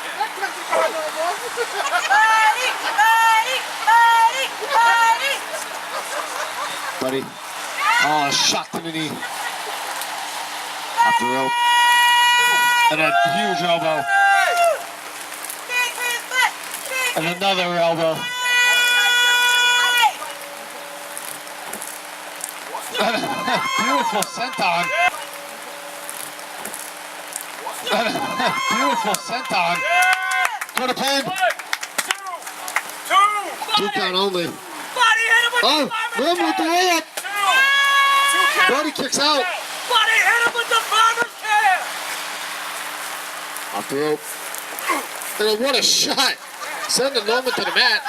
Buddy. Oh, shot to the knee. Off the rope. And a huge elbow. And another elbow. Beautiful senton. Beautiful senton. For the pin.
1, 2, 2.
2 count only.
Buddy, hit him with
Oh,
the farmer's
Norman with the layup.
2 count.
Buddy kicks out.
Buddy, hit him with the farmer's carry.
Off the rope. And what a shot. Sending Norman to the mat.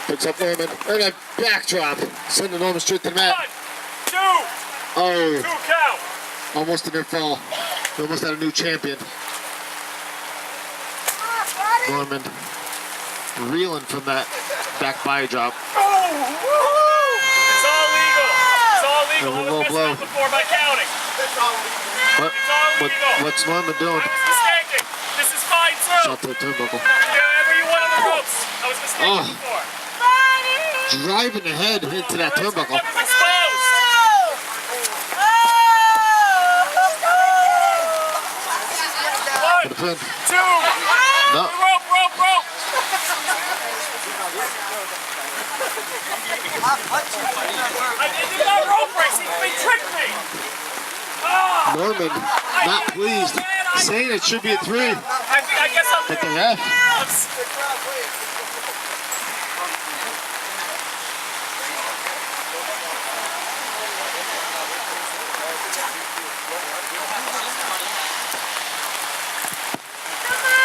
Picks up Norman. And a backdrop. Sending Norman straight to the mat.
1, 2.
Oh,
2 count.
almost a near fall. We almost had a new champion. Norman reeling from that back body drop.
It's all legal. It's all legal.
And a
I
low
was
blow.
messing up before by counting.
What's Norman doing?
I was mistaken. This is fine too.
Shot to the turnbuckle.
Do whatever you want on the ropes. I was mistaken before.
Driving the head into that turnbuckle.
Weapons exposed.
For the pin.
2.
No.
Rope. I did not rope racing. They tricked me. Ah.
Norman, not pleased, saying it should be a 3.
I guess I'm.
But the ref.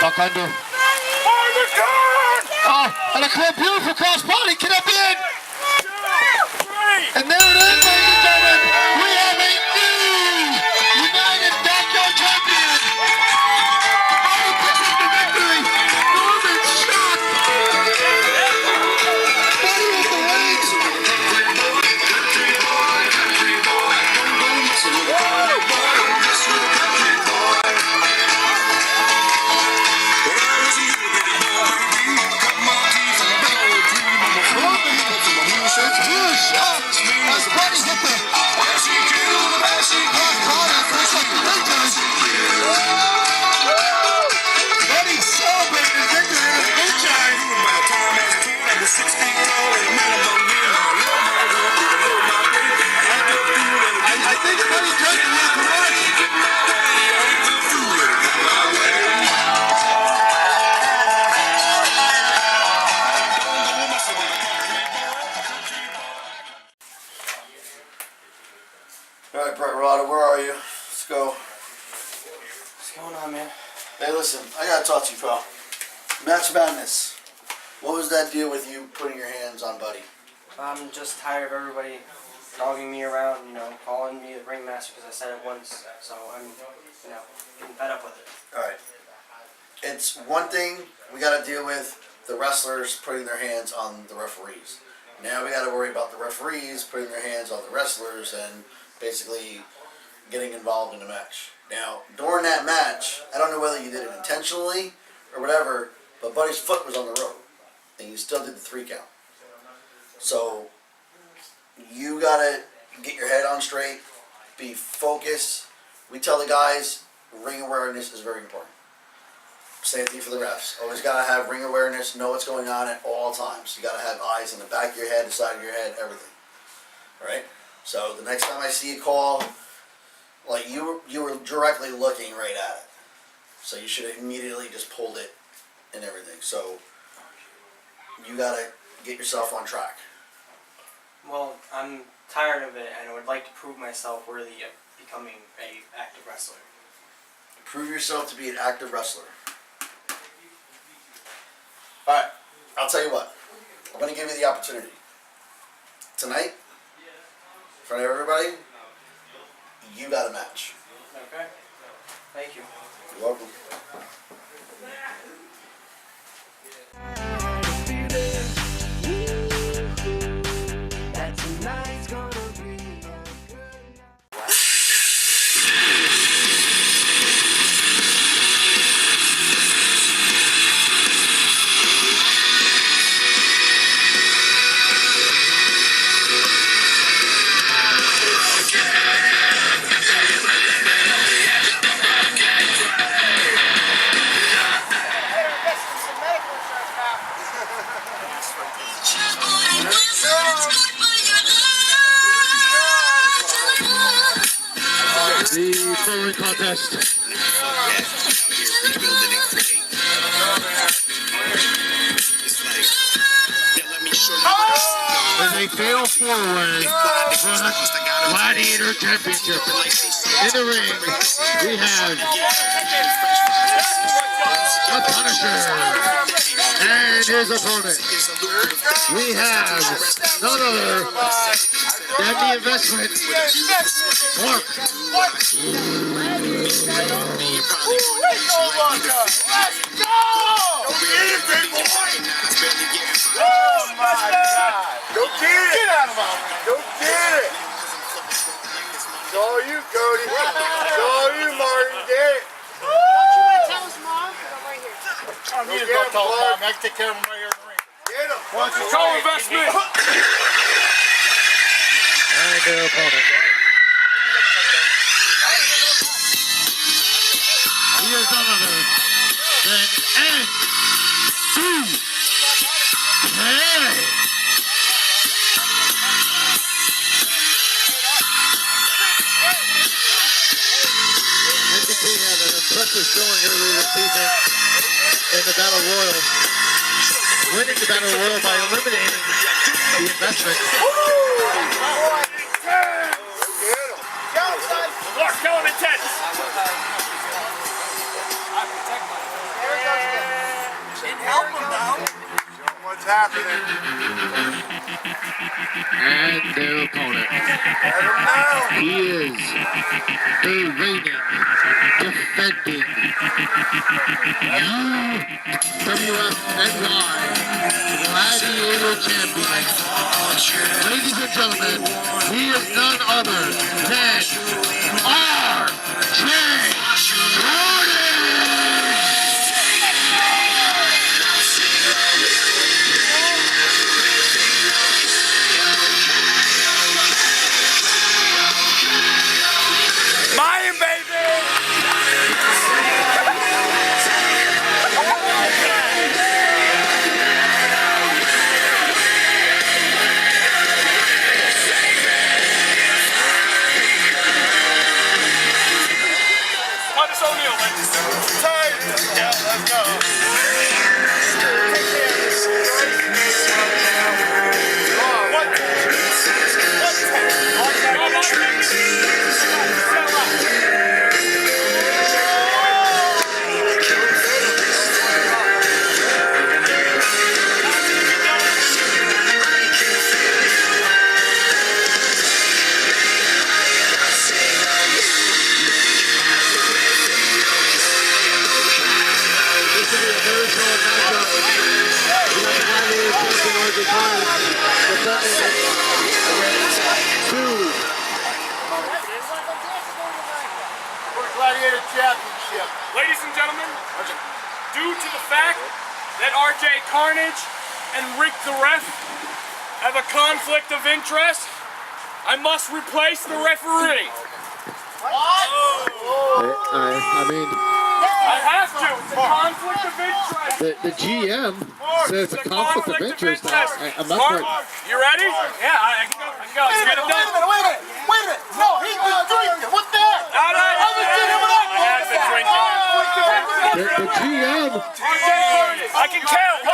Duck under. Oh, and a clear beautiful cross body. Can it be in?
2, 3.
And there it is, ladies and gentlemen. We have a new United Backyard Champion. Buddy picks up the victory. Norman shot. Buddy with the legs. As Buddy hit the Buddy celebrated his victory in his boot shine. I think Buddy drank a little too much.
Alright, Brett Rada, where are you? Let's go.
What's going on, man?
Hey, listen, I gotta talk to you, pal. Match Madness. What was that deal with you putting your hands on Buddy?
I'm just tired of everybody dogging me around, calling me the ringmaster because I said it once. So I'm, getting fed up with it.
Alright. It's one thing we gotta deal with the wrestlers putting their hands on the referees. Now we gotta worry about the referees putting their hands on the wrestlers and basically getting involved in the match. Now, during that match, I don't know whether you did it intentionally or whatever, but Buddy's foot was on the rope, and you still did the 3 count. So, you gotta get your head on straight, be focused. We tell the guys, ring awareness is very important. Same thing for the refs. Always gotta have ring awareness, know what's going on at all times. You gotta have eyes in the back of your head, the side of your head, everything. Alright? So the next time I see a call, like you were directly looking right at it. So you should have immediately just pulled it and everything. So you gotta get yourself on track?
Well, I'm tired of it, and I would like to prove myself worthy of becoming a active wrestler.
Prove yourself to be an active wrestler. Alright, I'll tell you what. I'm going to give you the opportunity. Tonight, in front of everybody, you got a match.
Okay? Thank you.
You're welcome.
That tonight's gonna be a good night.
The following contest is a fatal four-way for the Gladiator Championship. In the ring, we have the Punisher and his opponent. We have none other than the investment, Mark.
It's all you, Cody. It's all you, Martin. Get it.
Tell us, Mom, 'cause I'm right here.
I'm here to tell Mom. I can take care of him right here in the ring. Get him.
Why don't you co-investment?
And their opponent. He is none other than N.C.K. NBK had an impressive showing earlier this season in the Battle Royal, winning the Battle Royal by eliminating the investment.
Mark, tell him intense.
Help him now. What's happening?
And their opponent. He is the reigning, defending UWFNY Gladiator Champion. Ladies and gentlemen, he is none other than R.J. Jordan!
Mayan, baby! Titus O'Neil, ladies. Yeah, let's go.
Gladiator Championship.
Ladies and gentlemen, due to the fact that RJ Carnage and Rick the Ref have a conflict of interest, I must replace the referee.
I mean,
I have to. It's a conflict of interest.
the GM says a conflict of interest. I'm not
Mark,
quite.
you ready? Yeah, I can go. Let's get it done.
Wait a minute. No, he's been drinking. What's that?
I have been drinking.
The GM.
RJ Carnage. I can count.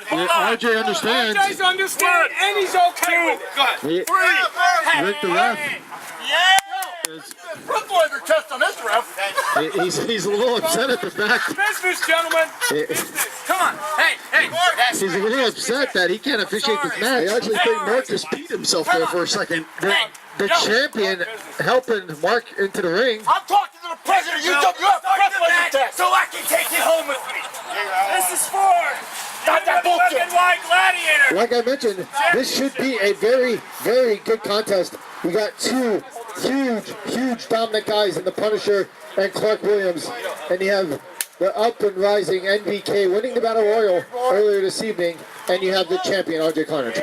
Hold on.
RJ understands.
RJ's understand, and he's okay with it. Go ahead.
Rick the ref.
Front boys are test on this ref.
He's a little upset at the fact.
Business, gentlemen. Business. Come on. Hey.
He's a little upset that he can't officiate this match. I actually think Mark just beat himself there for a second. The champion helping Mark into the ring.
I'm talking to the president of UWF.
So I can take it home with me. This is for
Not that bullshit.
white gladiator.
Like I mentioned, this should be a very, very good contest. We got two huge dominant guys in the Punisher and Clark Williams. And you have the up and rising NBK winning the Battle Royal earlier this evening. And you have the champion, RJ Carnage.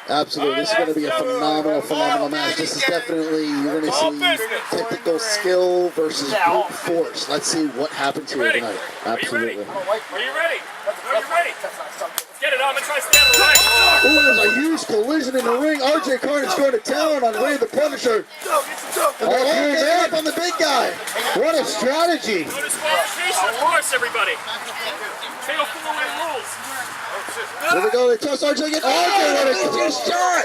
Absolutely, this is going to be a phenomenal match. This is definitely, you're going to see technical skill versus brute force. Let's see what happens here tonight. Absolutely.
Are you ready? Are you ready? Let's get it on. I'm going to try to stand on the right.
Oh, there's a huge collision in the ring. RJ Carnage going to town on Ray the Punisher.
Up on the big guy.
What a strategy.
No disqualification, of course, everybody. Fatal 4-way rules.
Here we go, they toss RJ again. RJ, what a shot!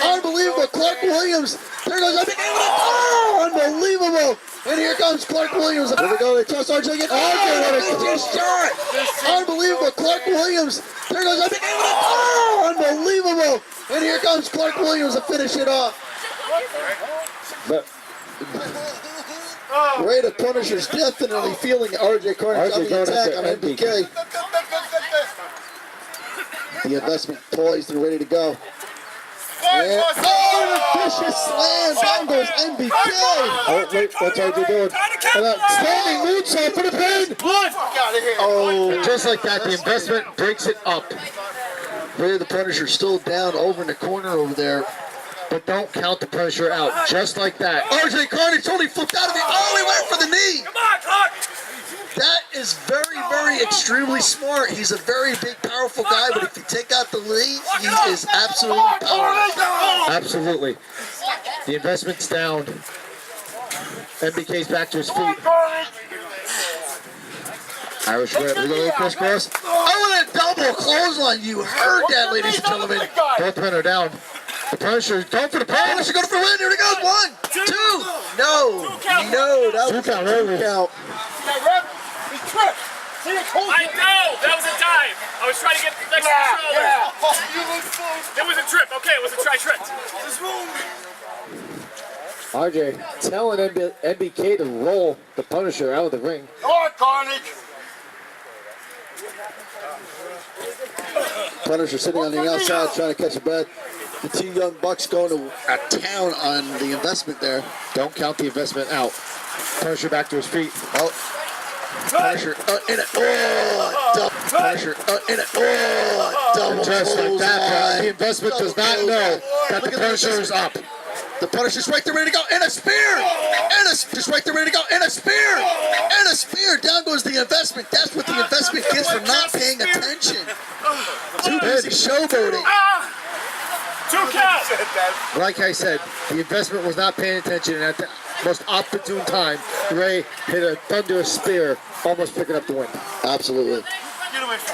Unbelievable, Clark Williams. There goes RJ. Oh, unbelievable! And here comes Clark Williams. Here we go, they toss RJ again. RJ, what a shot! Unbelievable, Clark Williams. There goes RJ. Oh, unbelievable! And here comes Clark Williams to finish it off. Ray the Punisher's definitely feeling RJ Carnage on the attack on NBK. The investment poised and ready to go. And, vicious slam. Down goes NBK.
Oh, wait, what's RJ doing? Standing moonsault for the pin. Oh, just like that, the investment breaks it up.
Ray the Punisher still down over in the corner over there.
But don't count the Punisher out, just like that.
RJ Carnage totally flipped out of it. Oh, he went for the knee.
Come on, Clark.
That is very extremely smart. He's a very big, powerful guy, but if you take out the lead, he is absolutely powerless.
Absolutely. The investment's down. NBK's back to his feet. Irish whip. We go crisscross.
Oh, and a double clothesline. You heard that, ladies and gentlemen.
Both men are down. The Punisher going for the pin.
Punisher going for the win. Here he goes. 1, 2. No, that was a 2 count.
I know! That was a dive! I was trying to get the next control. It was a trip. Okay, it was a tri-trip.
RJ telling NBK to roll the Punisher out of the ring.
Carnage.
Punisher sitting on the outside trying to catch a breath. The two young bucks going to town on the investment there.
Don't count the investment out. Punisher back to his feet.
Oh. Punisher in it. Oh, double. Punisher in it. Oh, double.
Just like that, the investment does not know that the Punisher is up.
The Punisher's right there ready to go. And a spear. Just right there ready to go. And a spear. And a spear. Down goes the investment. That's what the investment gets for not paying attention. Too busy showboating.
2 count.
Like I said, the investment was not paying attention, and at the most opportune time, Ray hit a thunderous spear, almost picking up the win.
Absolutely.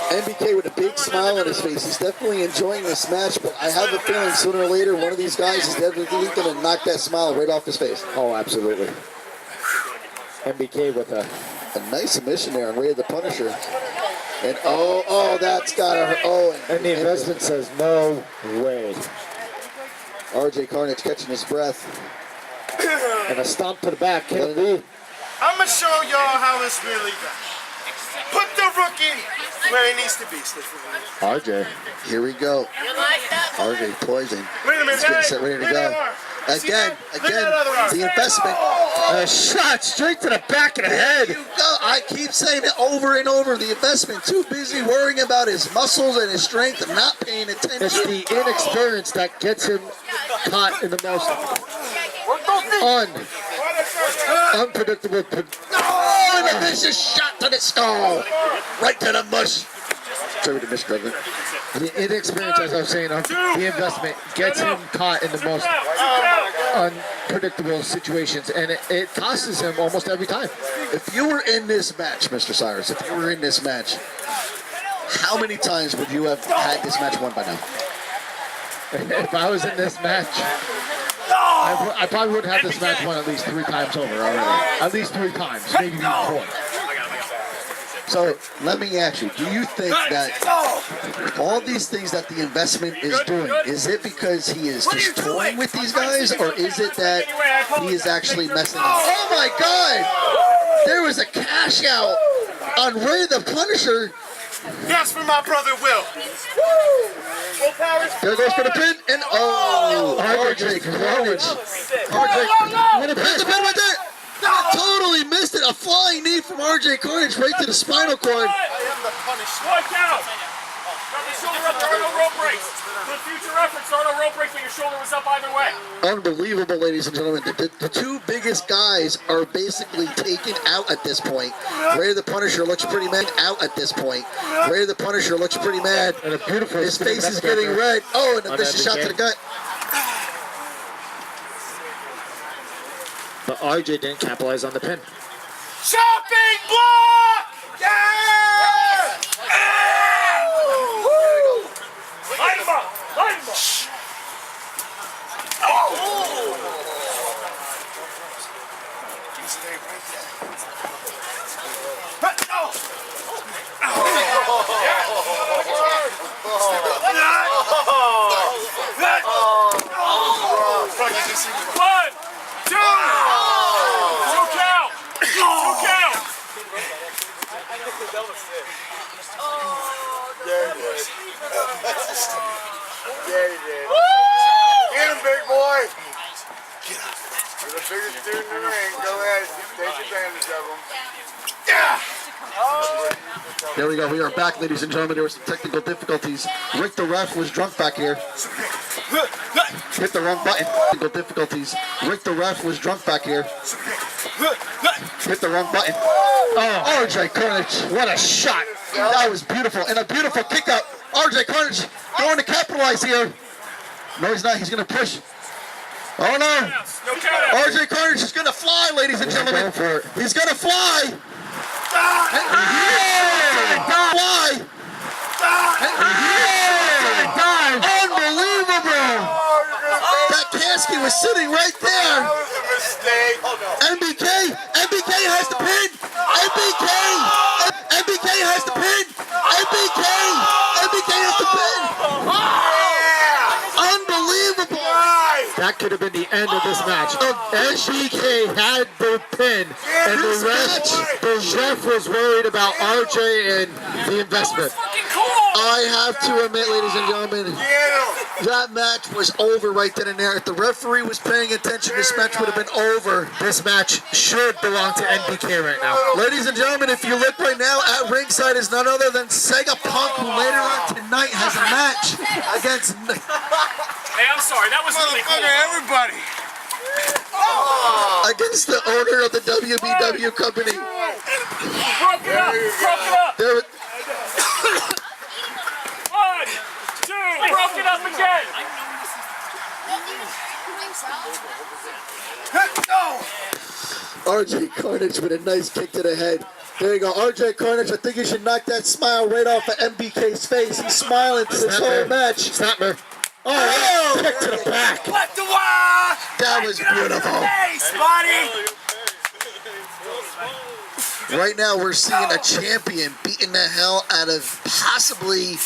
NBK with a big smile on his face. He's definitely enjoying this match, but I have a feeling sooner or later one of these guys is definitely going to knock that smile right off his face.
Oh, absolutely. NBK with a
nice submission there on Ray the Punisher. And that's got to hurt.
And the investment says no way.
RJ Carnage catching his breath.
And a stomp to the back. Can it be?
I'm going to show y'all how it's really done. Put the rookie where he needs to be,
RJ.
Here we go. RJ poison.
Wait a minute.
He's getting set ready to go. Again, the investment.
A shot straight to the back of the head.
I keep saying it over and over. The investment too busy worrying about his muscles and his strength and not paying attention.
It's the inexperience that gets him caught in the most unpredictable.
Oh, and a vicious shot to the skull. Right to the mush. Sorry to misdrive it.
The inexperience, as I was saying, of the investment gets him caught in the most unpredictable situations, and it tosses him almost every time.
If you were in this match, Mr. Cyrus, if you were in this match, how many times would you have had this match won by now?
If I was in this match, I probably would have this match won at least 3 times over already. At least 3 times, maybe even 4.
So let me ask you, do you think that all these things that the investment is doing, is it because he is just toying with these guys, or is it that he is actually messing up? Oh my God! There was a cash out on Ray the Punisher.
Yes, for my brother Will.
There goes for the pin, and RJ Carnage. RJ, there's the pin right there. Totally missed it. A flying knee from RJ Carnage right to the spinal cord.
I am the Punisher. Watch out! Got the shoulder up, there are no rope breaks. For future reference, there are no rope breaks, but your shoulder was up either way.
Unbelievable, ladies and gentlemen. The 2 biggest guys are basically taken out at this point. Ray the Punisher looks pretty mad out at this point. Ray the Punisher looks pretty mad.
And a beautiful
His face is getting red. Oh, and a vicious shot to the gut.
But RJ didn't capitalize on the pin.
Chopping block! Yeah! Light him up! Light him up! One, two, count.
Yeah, he did. Yeah, he did. Get him, big boy. You're the biggest dude in the ring. Go ahead. Take advantage of him. Yeah.
There we go. We are back, ladies and gentlemen. There were some technical difficulties. Rick the ref was drunk back here. Hit the wrong button. Technical difficulties. Rick the ref was drunk back here. Hit the wrong button. Oh, RJ Carnage. What a shot. That was beautiful. And a beautiful kick out. RJ Carnage going to capitalize here. No, he's not. He's going to push. Oh, no. RJ Carnage is going to fly, ladies and gentlemen. He's going to fly. Fly. Unbelievable. That casket was sitting right there.
That was a mistake.
MBK has the pin. MBK has the pin. MBK has the pin. Unbelievable.
That could have been the end of this match. MBK had the pin, and the ref was worried about RJ and the investment.
I have to admit, ladies and gentlemen, that match was over right then and there. If the referee was paying attention, this match would have been over.
This match should belong to NBK right now.
Ladies and gentlemen, if you look right now, at ringside is none other than Sega Punk, who later on tonight has a match against...
Hey, I'm sorry, that was really cool.
Everybody.
Against the owner of the WBW company.
Broke it up!
There,
One, two, broke it up again!
RJ Carnage with a nice kick to the head. There you go, RJ Carnage. I think you should knock that smile right off of MBK's face. He's smiling through this whole match.
Snapper.
Oh, kick to the back.
What the wah?
That was beautiful.
Face, buddy.
Right now, we're seeing a champion beating the hell out of possibly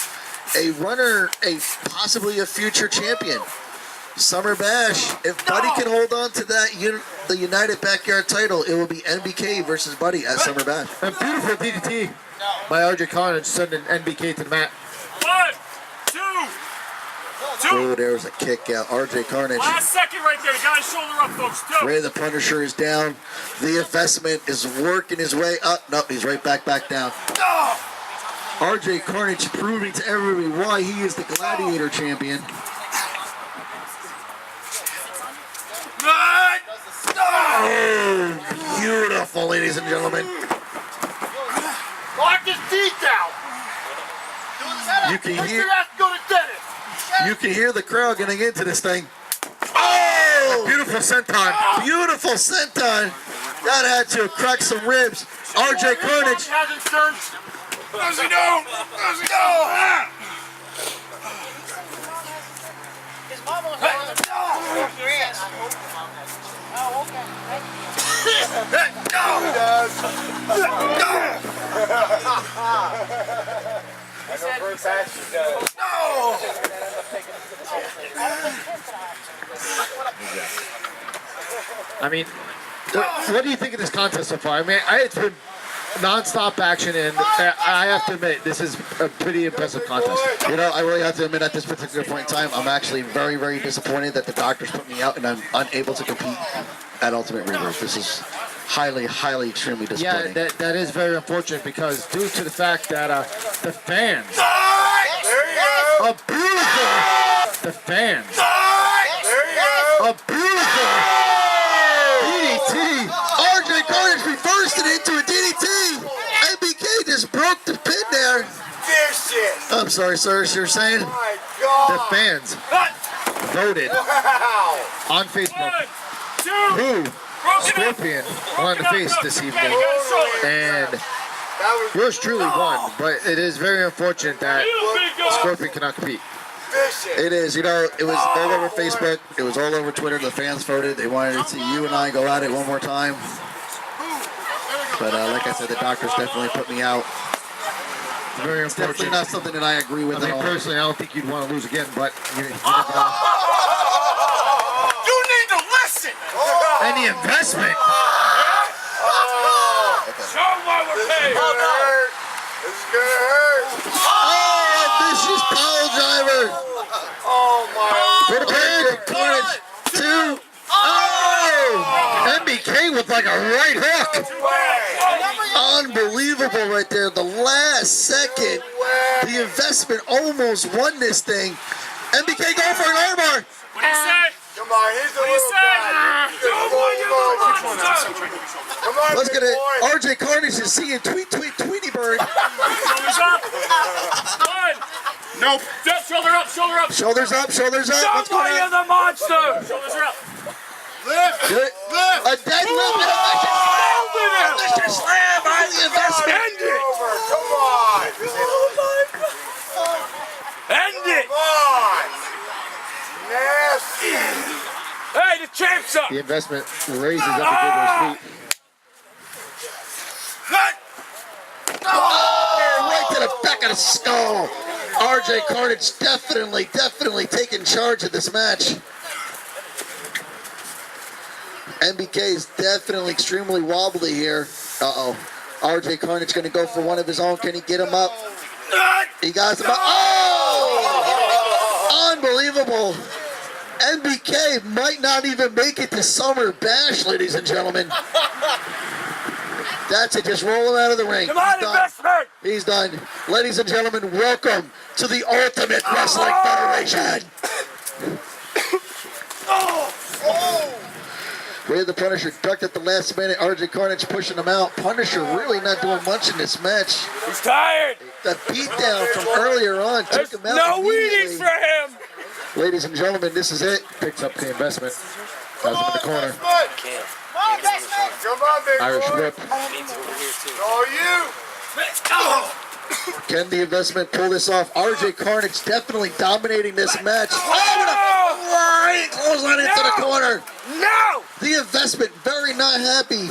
a runner, possibly a future champion. Summer Bash. If Buddy can hold on to that, the United Backyard title, it will be NBK versus Buddy at Summer Bash.
A beautiful DDT by RJ Carnage sending NBK to the mat.
1, 2.
Oh, there was a kick out. RJ Carnage.
Last second right there. He got his shoulder up, folks. 2.
Ray the Punisher is down. The investment is working his way up. No, he's right back down. RJ Carnage proving to everybody why he is the Gladiator champion. Oh, beautiful, ladies and gentlemen.
Lock his teeth out.
You can hear the crowd getting into this thing. Oh,
beautiful senton.
Beautiful senton. That had to crack some ribs. RJ Carnage.
Does he know? Does he know?
His mom was on your ass. Oh, okay.
I know for a fact she does.
I mean, what do you think of this contest so far? I mean, it's been non-stop action, and I have to admit, this is a pretty impressive contest.
You know, I really have to admit at this particular point in time, I'm actually very, very disappointed that the doctors put me out and I'm unable to compete at Ultimate Rebirth. This is highly, highly, extremely disappointing.
Yeah, that is very unfortunate because due to the fact that the fans are beautiful. The fans are beautiful.
DDT. RJ Carnage reversed it into a DDT. MBK just broke the pin there.
Vicious.
I'm sorry, sir. You're saying?
My God.
The fans voted on Facebook who Scorpion wanted to face this evening, and yours truly won. But it is very unfortunate that Scorpion cannot compete.
It is. You know, it was all over Facebook. It was all over Twitter. The fans voted. They wanted to see you and I go at it one more time. But like I said, the doctors definitely put me out.
Very
It's definitely not something that I agree with
I mean,
at all.
personally, I don't think you'd want to lose again, but you never know.
You need to listen.
And the investment.
Show them why we're paid.
It's gonna hurt.
Oh, vicious pile driver.
Oh my.
For the pin. Carnage. 2. Oh! MBK with like a right hook. Unbelievable right there. The last second. The investment almost won this thing. MBK going for an armbar.
What do you say?
Come on, he's the little guy. Come on,
Let's
big
get it.
boy.
RJ Carnage is seeing Tweety Bird.
Shoulders up. Good.
Nope.
Shoulder up, shoulder up.
Shoulders up, shoulders up. What's going
Somebody
on?
in the monster. Shoulders are up.
Good. A deadlift and a vicious slam by the investment.
End it.
Over. Come on.
End it.
Come on. Nasty.
Hey, the champ's up.
The investment raises up again to his feet.
Oh, right to the back of the skull. RJ Carnage definitely taking charge of this match. MBK is definitely extremely wobbly here. Uh-oh. RJ Carnage going to go for one of his own. Can he get him up? He got him up. Oh! Unbelievable. MBK might not even make it to Summer Bash, ladies and gentlemen. That's it. Just roll him out of the ring.
Come on,
He's done.
investment.
He's done. Ladies and gentlemen, welcome to the Ultimate Wrestling Federation. We had the Punisher ducked at the last minute. RJ Carnage pushing him out. Punisher really not doing much in this match.
He's tired.
The beatdown from earlier on took him out
No Wheaties
immediately.
for him.
Ladies and gentlemen, this is it.
Picks up the investment. Has him in the corner.
Come on, big
Irish
boy.
whip.
Oh, you.
Can the investment pull this off? RJ Carnage definitely dominating this match. Oh, what a flying clothesline into the corner.
No.
The investment very not happy.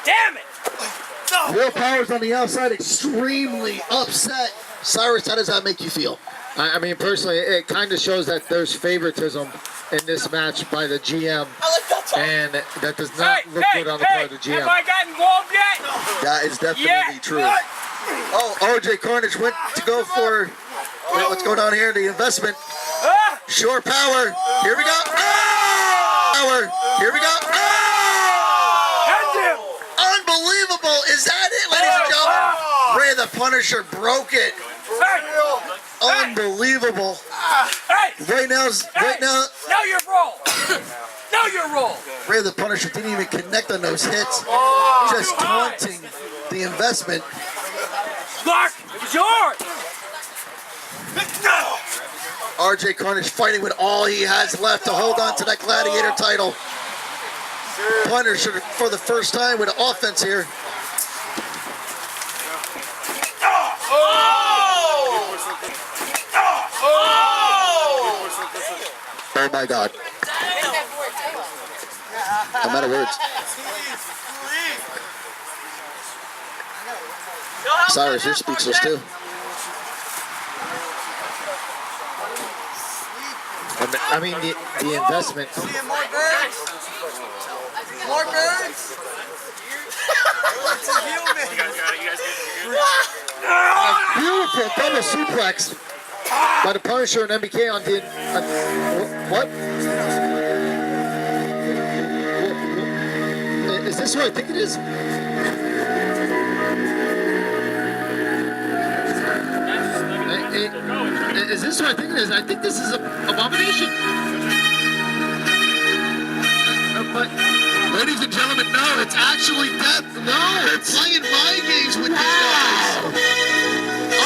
Damn it.
Will Power's on the outside, extremely upset. Cyrus, how does that make you feel?
I mean, personally, it kind of shows that there's favoritism in this match by the GM, and that does not look good on the part of the GM.
Have I gotten involved yet?
That is definitely true. Oh, RJ Carnage went to go for, wait, what's going on here? The investment. Shore Power. Here we go. Power. Here we go. Unbelievable. Is that it, ladies and gentlemen? Ray the Punisher broke it. Unbelievable. Right now.
Now you're roll. Now you're roll.
Ray the Punisher didn't even connect on those hits. Just taunting the investment.
Clark, it was yours.
RJ Carnage fighting with all he has left to hold on to that Gladiator title. Punisher for the first time with offense here. Oh my God. I'm out of words. Cyrus, you're speechless too. I mean, the investment.
More birds? More birds? It's a human.
Beautiful double suplex by the Punisher and MBK on the. What? Is this what I think it is? Is this what I think it is? I think this is Abomination. But, ladies and gentlemen, no, it's actually death. No, it's playing mind games with these guys.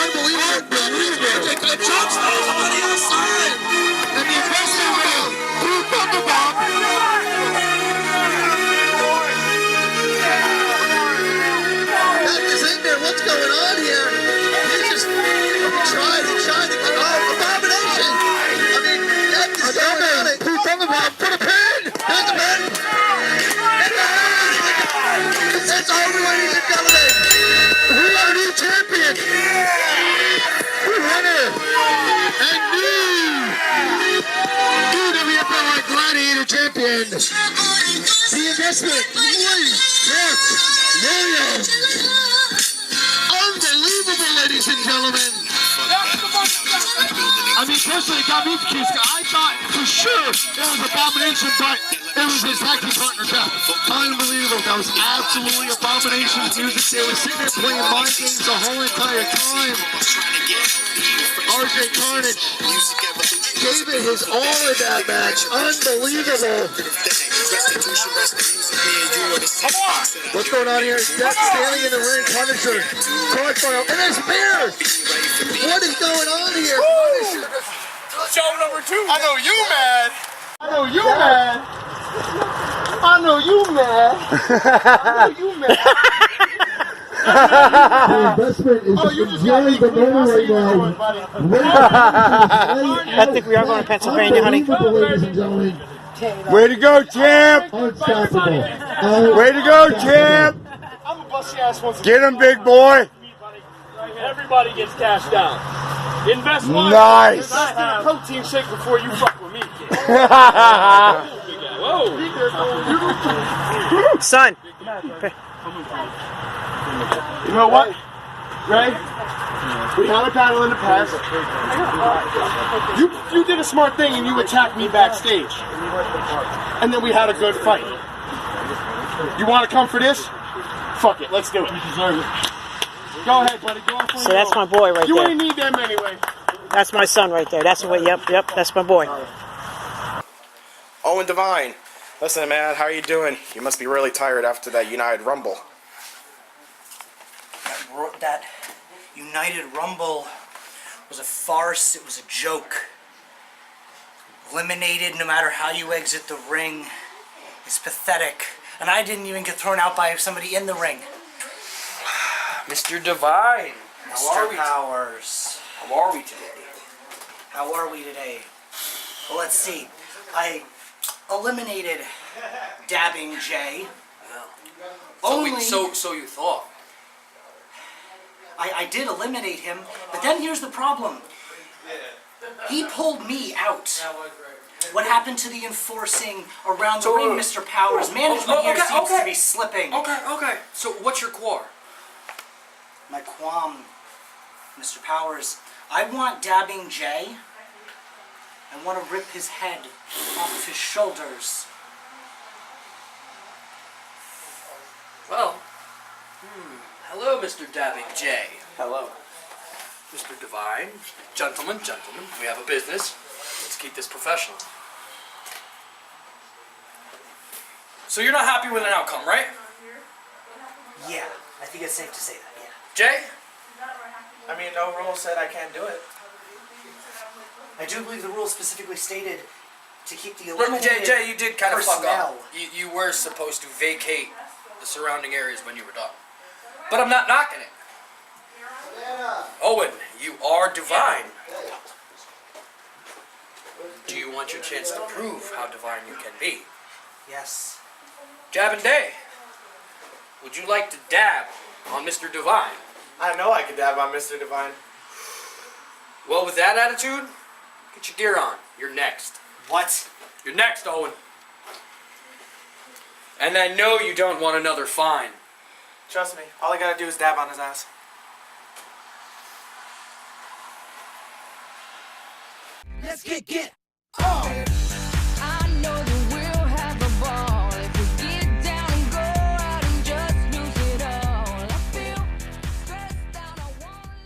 Unbelievable. The jumps on the outside. And the investment round. Two Thunder Bomb. Death is in there. What's going on here? He just tried to get off. Abomination. I mean, Death is going on it. Two Thunder Bomb for the pin. There's the pin. That's over, ladies and gentlemen. We are new champion. Winner and new UWFNY Gladiator champion. The investment, Williams. Unbelievable, ladies and gentlemen. I mean, personally, it got me confused. I thought for sure it was Abomination, but it was his tag team partner, Death. Unbelievable. That was absolutely Abomination's music. They were sitting there playing mind games the whole entire time. RJ Carnage gave it his all in that match. Unbelievable. What's going on here? Death standing in the ring. Punisher. Crossfire. And there's Bear. What is going on here? Punisher.
Show number 2.
I know you mad. I know you mad. I know you mad. I know you mad.
The investment is enjoying the moment right now.
I think we are going to Pennsylvania, honey.
Ladies and gentlemen.
Way to go, champ!
Unstoppable.
Way to go, champ!
I'm a bust your ass once
Get him, big boy!
Everybody gets cashed out. Invest one.
Nice.
Invest in a protein shake before you fuck with me, kid. Whoa.
Son.
You know what, Ray? We had a battle in the past. You did a smart thing and you attacked me backstage. And then we had a good fight. You want to come for this? Fuck it, let's do it. You deserve it. Go ahead, buddy. Go off.
So that's my boy right
you
there.
ain't need them anyway.
That's my son right there. That's what. Yep. That's my boy.
Owen Devine, listen, man, how are you doing? You must be really tired after that United Rumble.
That United Rumble was a farce. It was a joke. Eliminated no matter how you exit the ring. It's pathetic. And I didn't even get thrown out by somebody in the ring.
Mr. Divine,
Mr. Powers.
How are we today?
How are we today? Well, let's see. I eliminated Dabbing Jay.
So you thought?
I did eliminate him, but then here's the problem. He pulled me out. What happened to the enforcing around the ring, Mr. Powers? Management here seems to be slipping.
Okay. So what's your quar?
My qualm, Mr. Powers, I want Dabbing Jay. I want to rip his head off of his shoulders.
Well, hello, Mr. Dabbing J.
Hello.
Mr. Divine, gentlemen, we have a business. Let's keep this professional. So you're not happy with an outcome, right?
Yeah, I think it's safe to say that, yeah.
Jay?
I mean, no rule said I can't do it.
I do believe the rule specifically stated to keep the eliminated
Jay, you did kind of fuck
personnel.
up. You were supposed to vacate the surrounding areas when you were done. But I'm not knocking it. Owen, you are divine. Do you want your chance to prove how divine you can be?
Yes.
Jab and Day, would you like to dab on Mr. Divine?
I know I could dab on Mr. Divine.
Well, with that attitude, get your gear on. You're next.
What?
You're next, Owen. And I know you don't want another fine.
Trust me, all I gotta do is dab on his ass.
Let's get on. I know that we'll have a ball if we get down and go out and just lose it all. I feel stressed out, I won't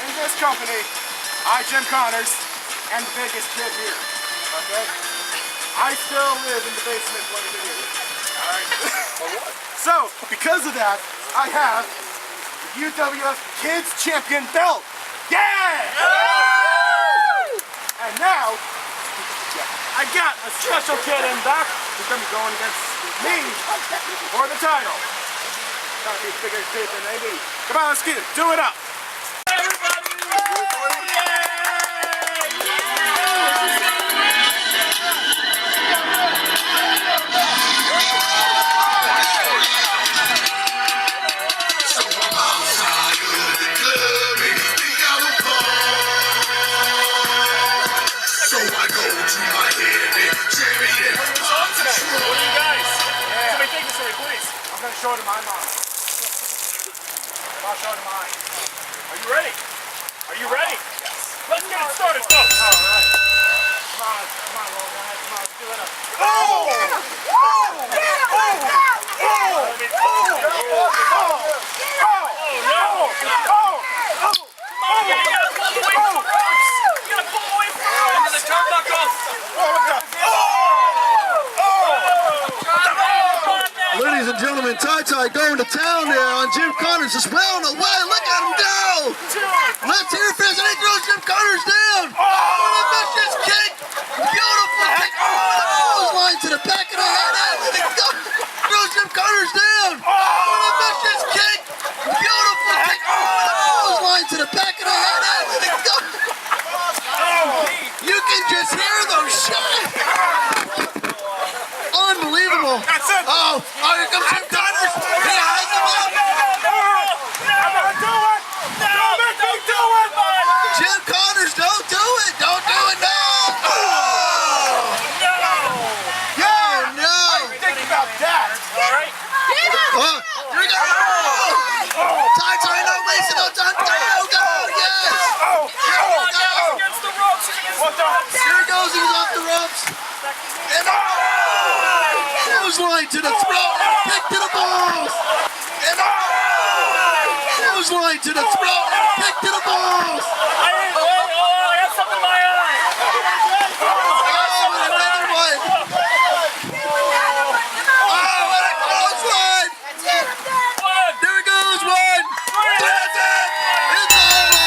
In this company, I, Jim Connors, am the biggest kid here. Okay? I still live in the basement when you're here. Alright? So, because of that, I have the UWF Kids Champion belt. Yeah! And now, I got a special kid in back who's going to be going against me for the title. Gotta be bigger kid than they need. Come on, let's get it. Do it up. I'm gonna show it to my mom. I'll show it to mine.
Are you ready? Are you ready? Yes. Let's get it started, folks.
All right. Come on, little guy. Come on, let's do it up.
Ladies and gentlemen, Ty going to town there on Jim Connors as well. No way, look at him go! Left ear fist and he throws Jim Connors down! What a vicious kick! Beautiful kick! Line to the back of the head and he throws Jim Connors down! What a vicious kick! Beautiful kick! Line to the back of the head and he You can just hear those shots! Unbelievable!
That's it!
Oh, here comes Jim Connors! He has him up!
I'm gonna do it! Don't make me do it!
Jim Connors, don't do it! Don't do it now! Oh!
Yeah!
No!
Think about that!
Alright?
Oh, here we go! Ty, no wasting no time! Go, yes!
Against the ropes!
What the?
Here he goes, he's off the ropes! And clothesline to the throat! Kick to the balls! And clothesline to the throat! Kick to the balls!
I got something in my eye!
Oh, another one! Oh, what a clothesline! There it goes, one! That's it! It's over!